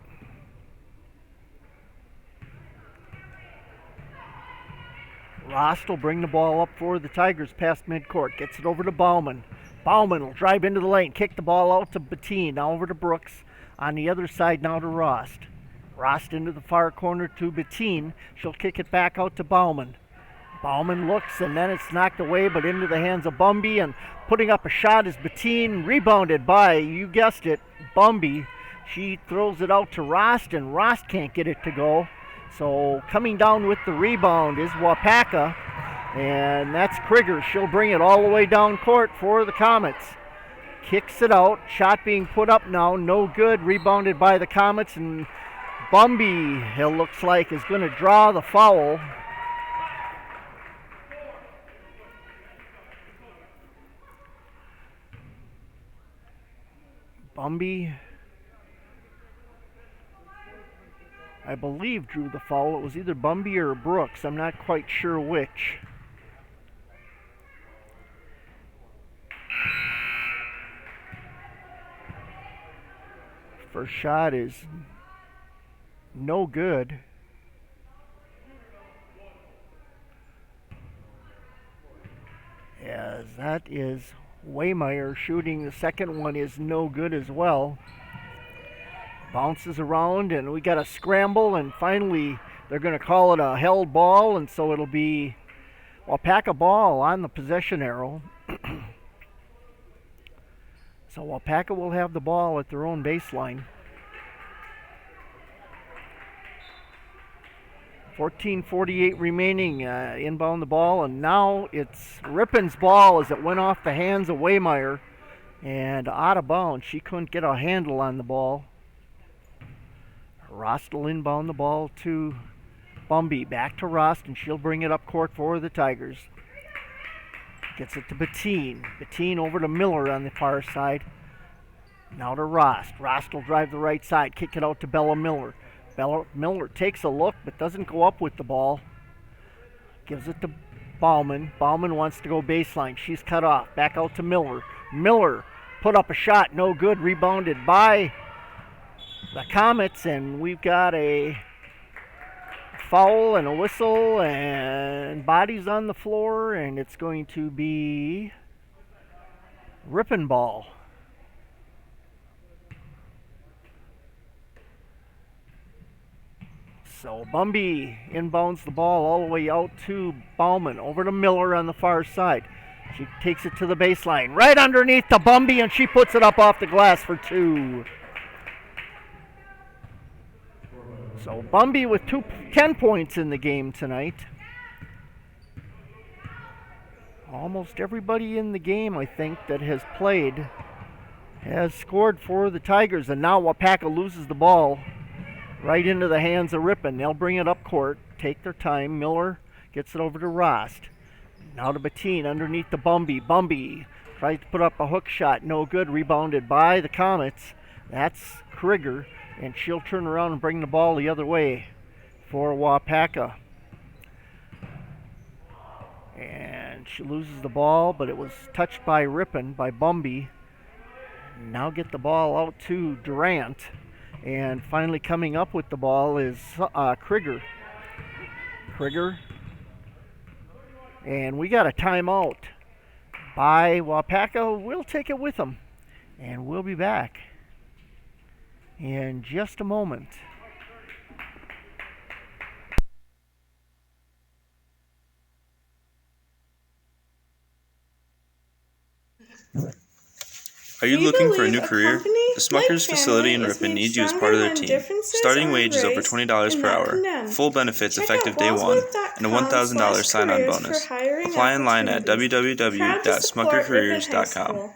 Rost will bring the ball up for the Tigers past midcourt. Gets it over to Bauman. Bauman will drive into the lane, kick the ball out to Bettine. Now over to Brooks. On the other side now to Rost. Rost into the far corner to Bettine. She'll kick it back out to Bauman. Bauman looks, and then it's knocked away, but into the hands of Bumby. And putting up a shot is Bettine, rebounded by, you guessed it, Bumby. She throws it out to Rost, and Rost can't get it to go. So coming down with the rebound is Waupaca, and that's Krieger. She'll bring it all the way down court for the Comets. Kicks it out. Shot being put up now. No good. Rebounded by the Comets, and Bumby, it looks like, is going to draw the foul. Bumby, I believe, drew the foul. It was either Bumby or Brooks. I'm not quite sure which. First shot is no good. As that is Waymeyer shooting. The second one is no good as well. Bounces around, and we got a scramble, and finally they're going to call it a held ball, and so it'll be Waupaca ball on the possession arrow. So Waupaca will have the ball at their own baseline. 14:48 remaining, inbound the ball, and now it's Ripon's ball as it went off the hands of Waymeyer and out of bounds. She couldn't get a handle on the ball. Rost will inbound the ball to Bumby. Back to Rost, and she'll bring it up court for the Tigers. Gets it to Bettine. Bettine over to Miller on the far side. Now to Rost. Rost will drive the right side. Kick it out to Bella Miller. Bella Miller takes a look but doesn't go up with the ball. Gives it to Bauman. Bauman wants to go baseline. She's cut off. Back out to Miller. Miller put up a shot. No good. Rebounded by the Comets, and we've got a foul and a whistle and bodies on the floor, and it's going to be Ripon ball. So Bumby inbounds the ball all the way out to Bauman, over to Miller on the far side. She takes it to the baseline, right underneath the Bumby, and she puts it up off the glass for two. So Bumby with 10 points in the game tonight. almost everybody in the game, I think, that has played has scored for the Tigers, and now Waupaca loses the ball right into the hands of Ripon. They'll bring it up court, take their time. Miller gets it over to Rost. Now to Bettine underneath the Bumby. Bumby tries to put up a hook shot, no good. Rebounded by the Comets. That's Krieger, and she'll turn around and bring the ball the other way for Waupaca. And she loses the ball, but it was touched by Ripon, by Bumby. Now get the ball out to Durant. And finally coming up with the ball is Krieger. Krieger. And we got a timeout by Waupaca. We'll take it with them. And we'll be back in just a moment. Are you looking for a new career? The Smuckers facility in Ripon needs you as part of their team. Starting wage is over $20 per hour. Full benefits effective day one, and a $1,000 sign-on bonus. Apply online at www.smuckercareers.com.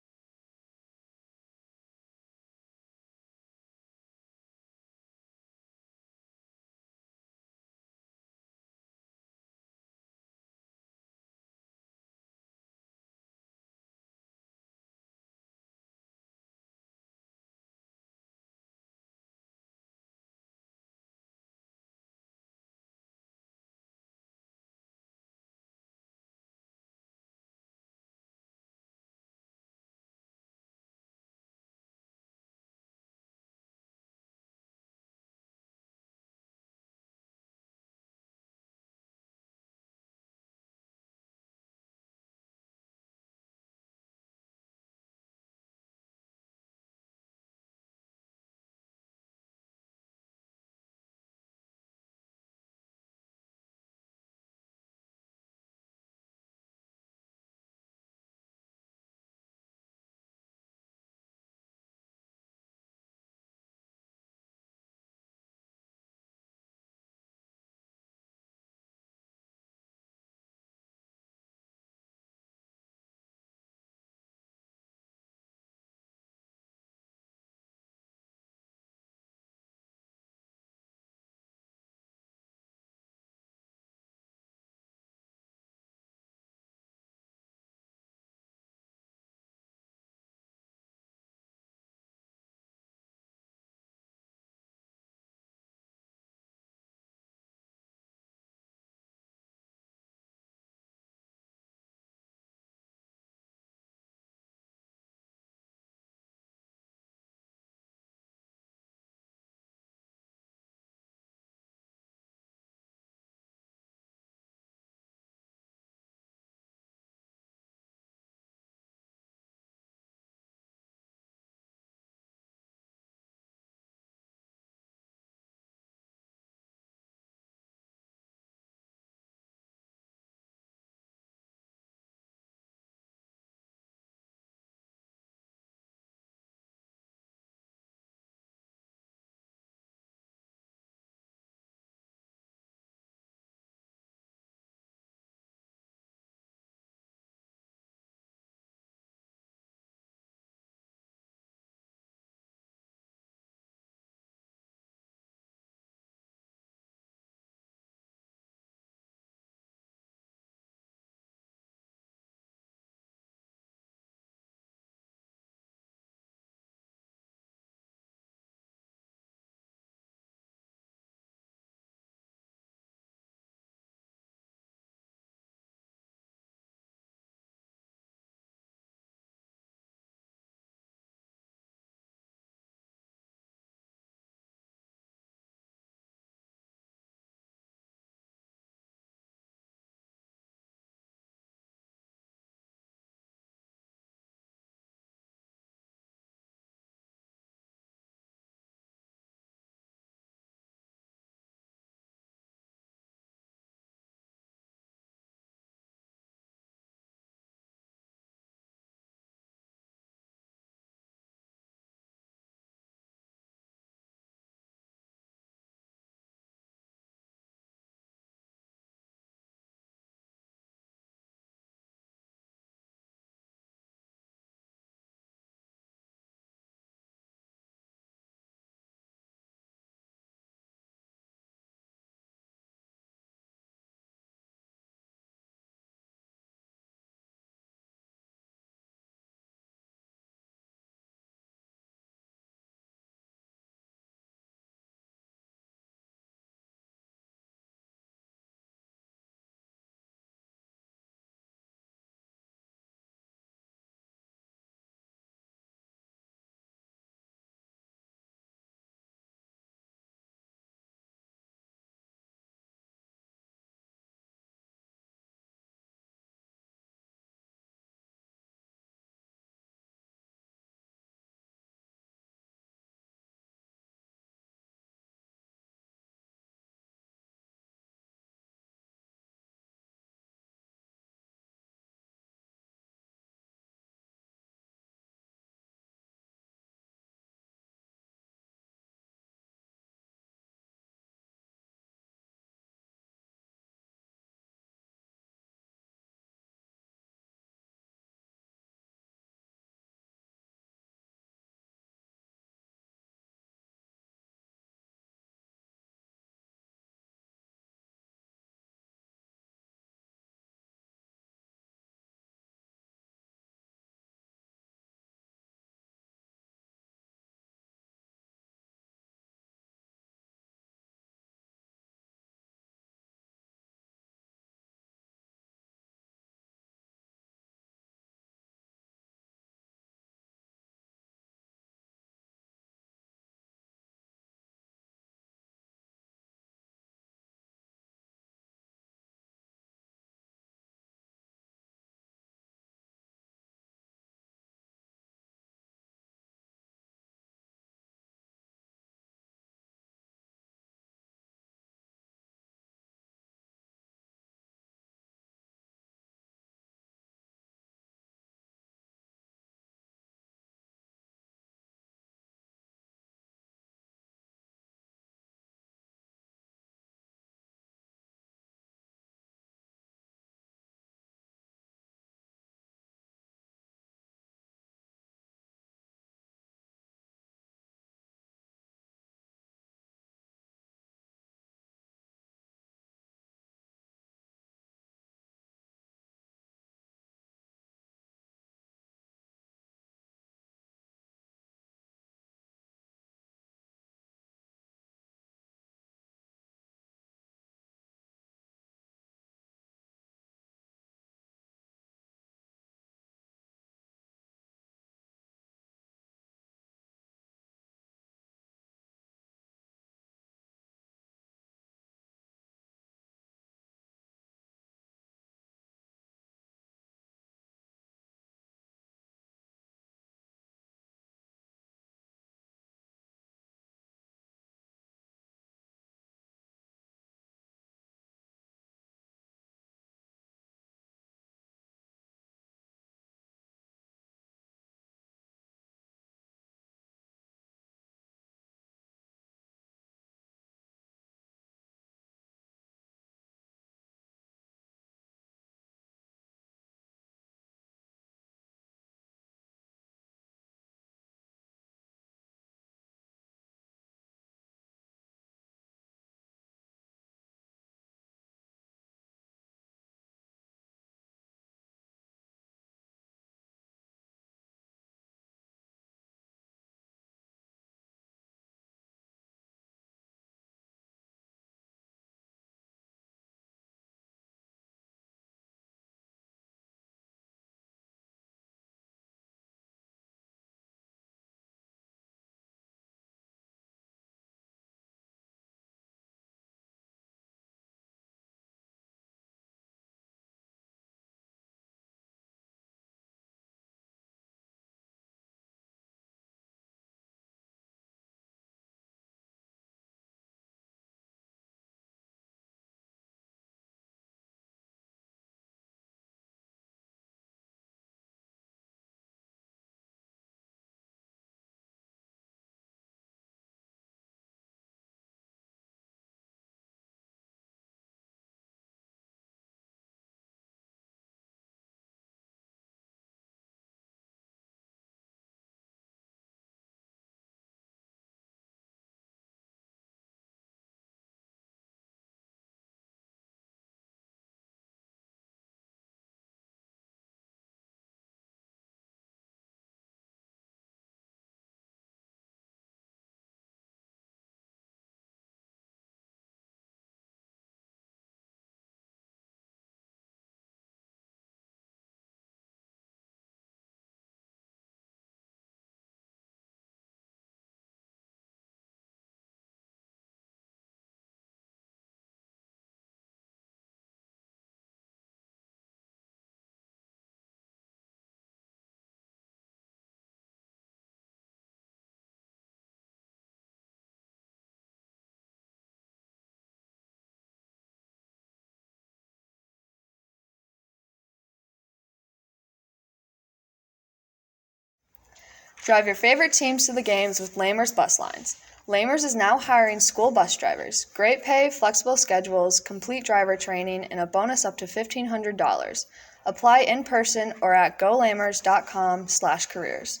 Drive your favorite teams to the games with Lamers Bus Lines. Lamers is now hiring school bus drivers. Great pay, flexible schedules, complete driver training, and a bonus up to $1,500. Apply in person or at golamers.com/careers.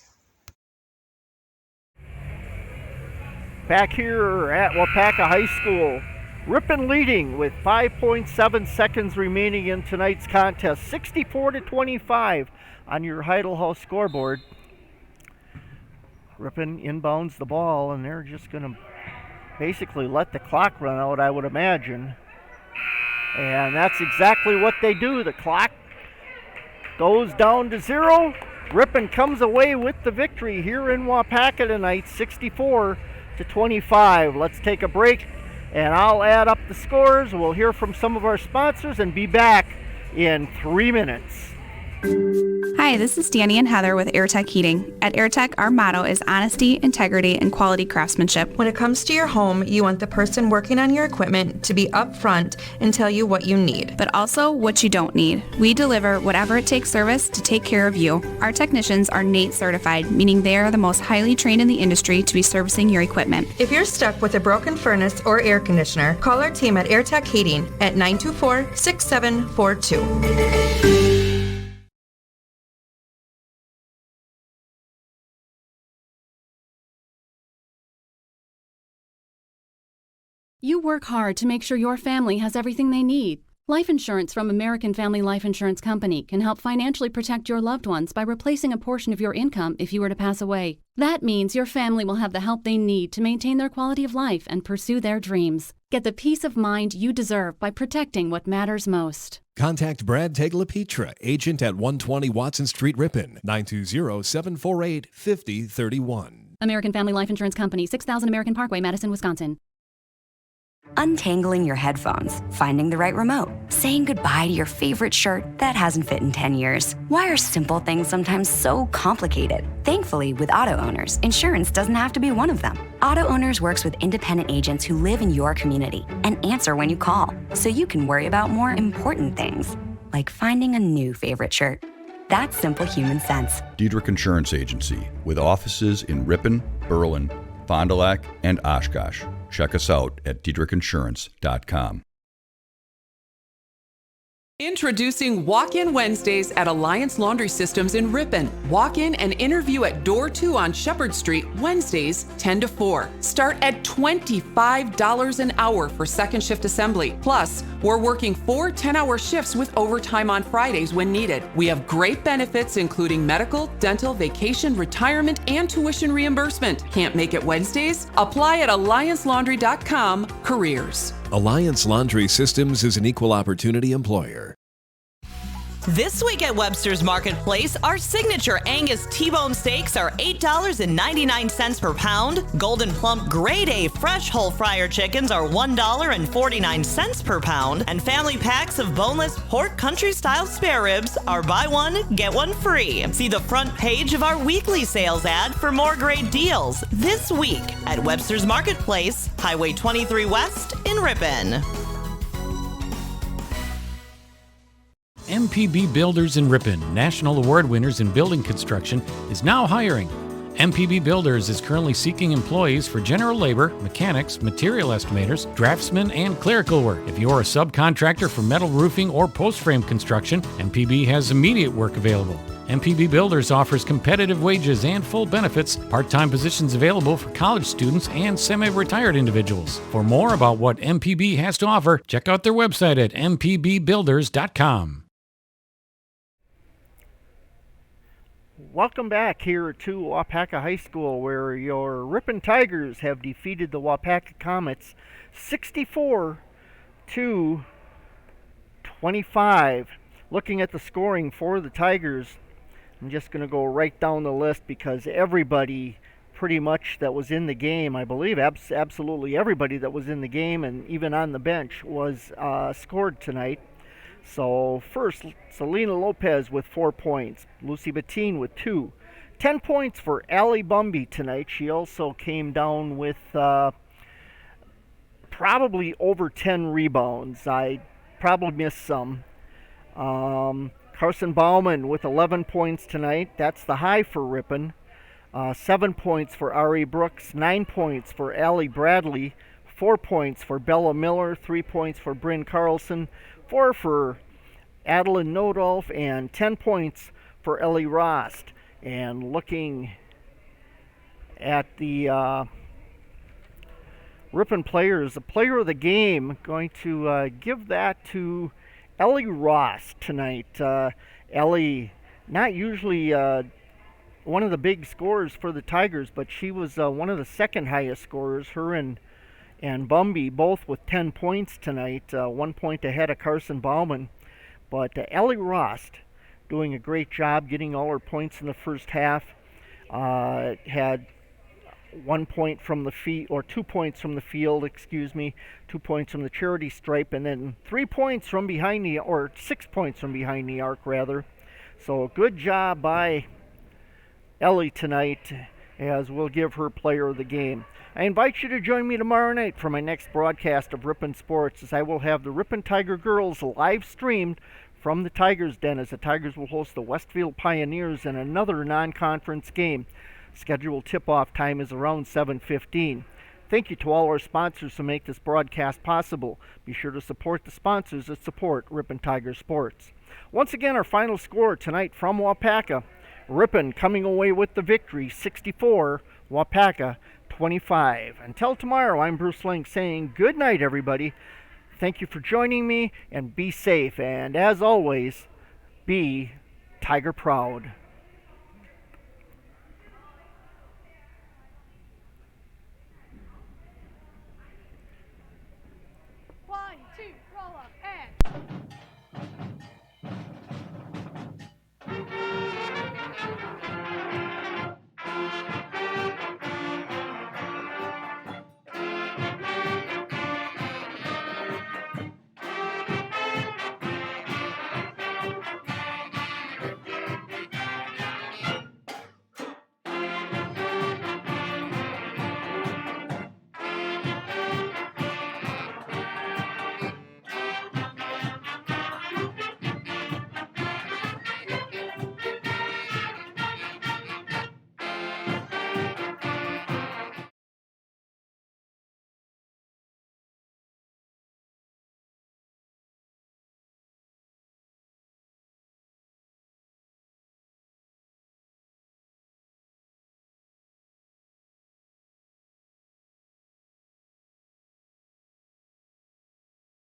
Back here at Waupaca High School, Ripon leading with 5.7 seconds remaining in tonight's contest, 64-25 on your Heidel House scoreboard. Ripon inbounds the ball, and they're just going to basically let the clock run out, I would imagine. And that's exactly what they do. The clock goes down to 0. Ripon comes away with the victory here in Waupaca tonight, 64-25. Let's take a break, and I'll add up the scores. We'll hear from some of our sponsors and be back in 3 minutes. Hi, this is Danny and Heather with AirTech Heating. At AirTech, our motto is honesty, integrity, and quality craftsmanship. When it comes to your home, you want the person working on your equipment to be upfront and tell you what you need. But also what you don't need. We deliver whatever it takes service to take care of you. Our technicians are NATE certified, meaning they are the most highly trained in the industry to be servicing your equipment. If you're stuck with a broken furnace or air conditioner, call our team at AirTech Heating at 924-6742. You work hard to make sure your family has everything they need. Life insurance from American Family Life Insurance Company can help financially protect your loved ones by replacing a portion of your income if you were to pass away. That means your family will have the help they need to maintain their quality of life and pursue their dreams. Get the peace of mind you deserve by protecting what matters most. Contact Brad Teglapetra, agent at 120 Watson Street, Ripon, 920-748-5031. American Family Life Insurance Company, 6000 American Parkway, Madison, Wisconsin. Untangling your headphones, finding the right remote, saying goodbye to your favorite shirt that hasn't fit in 10 years. Why are simple things sometimes so complicated? Thankfully, with auto owners, insurance doesn't have to be one of them. Auto Owners works with independent agents who live in your community and answer when you call, so you can worry about more important things, like finding a new favorite shirt. That's simple human sense. Diedrich Insurance Agency, with offices in Ripon, Berlin, Fond du Lac, and Oshkosh. Check us out at diedrichinsurance.com. Introducing Walk-In Wednesdays at Alliance Laundry Systems in Ripon. Walk in and interview at Door 2 on Shepherd Street, Wednesdays 10 to 4. Start at $25 an hour for second shift assembly. Plus, we're working 4 10-hour shifts with overtime on Fridays when needed. We have great benefits including medical, dental, vacation, retirement, and tuition reimbursement. Can't make it Wednesdays? Apply at alliancelaundry.com careers. Alliance Laundry Systems is an equal opportunity employer. This week at Webster's Marketplace, our signature Angus T-bone steaks are $8.99 per pound. Golden Plump Grade A fresh whole fryer chickens are $1.49 per pound. And family packs of boneless pork country-style spare ribs are buy one, get one free. See the front page of our weekly sales ad for more great deals this week at Webster's Marketplace, Highway 23 West in Ripon. MPB Builders in Ripon, national award winners in building construction, is now hiring. MPB Builders is currently seeking employees for general labor, mechanics, material estimators, draftsmen, and clerical work. If you're a subcontractor for metal roofing or post-frame construction, MPB has immediate work available. MPB Builders offers competitive wages and full benefits, part-time positions available for college students and semi-retired individuals. For more about what MPB has to offer, check out their website at mpbbuilders.com. Welcome back here to Waupaca High School, where your Ripon Tigers have defeated the Waupaca Comets 64-25. Looking at the scoring for the Tigers, I'm just going to go right down the list because everybody pretty much that was in the game, I believe absolutely everybody that was in the game and even on the bench was scored tonight. So first, Selena Lopez with 4 points, Lucy Bettine with 2. 10 points for Allie Bumby tonight. She also came down with probably over 10 rebounds. I probably missed some. Carson Bauman with 11 points tonight. That's the high for Ripon. 7 points for Ari Brooks, 9 points for Allie Bradley, 4 points for Bella Miller, 3 points for Bryn Carlson, 4 for Adeline Nodolf, and 10 points for Ellie Rost. And looking at the Ripon players, the player of the game, going to give that to Ellie Rost tonight. Ellie, not usually one of the big scorers for the Tigers, but she was one of the second highest scorers. Her and Bumby both with 10 points tonight, 1 point ahead of Carson Bauman. But Ellie Rost doing a great job getting all her points in the first half. Had 1 point from the field, or 2 points from the field, 2 points from the charity stripe, and then 3 points from behind the, or 6 points from behind the arc rather. So good job by Ellie tonight, as we'll give her player of the game. I invite you to join me tomorrow night for my next broadcast of Ripon Sports, as I will have the Ripon Tiger girls live streamed from the Tigers Den, as the Tigers will host the Westfield Pioneers in another non-conference game. Scheduled tip-off time is around 7:15. Thank you to all our sponsors who make this broadcast possible. Be sure to support the sponsors that support Ripon Tiger Sports. Once again, our final score tonight from Waupaca. Ripon coming away with the victory, 64, Waupaca 25. Until tomorrow, I'm Bruce Link saying good night, everybody. Thank you for joining me, and be safe. And as always, be Tiger proud.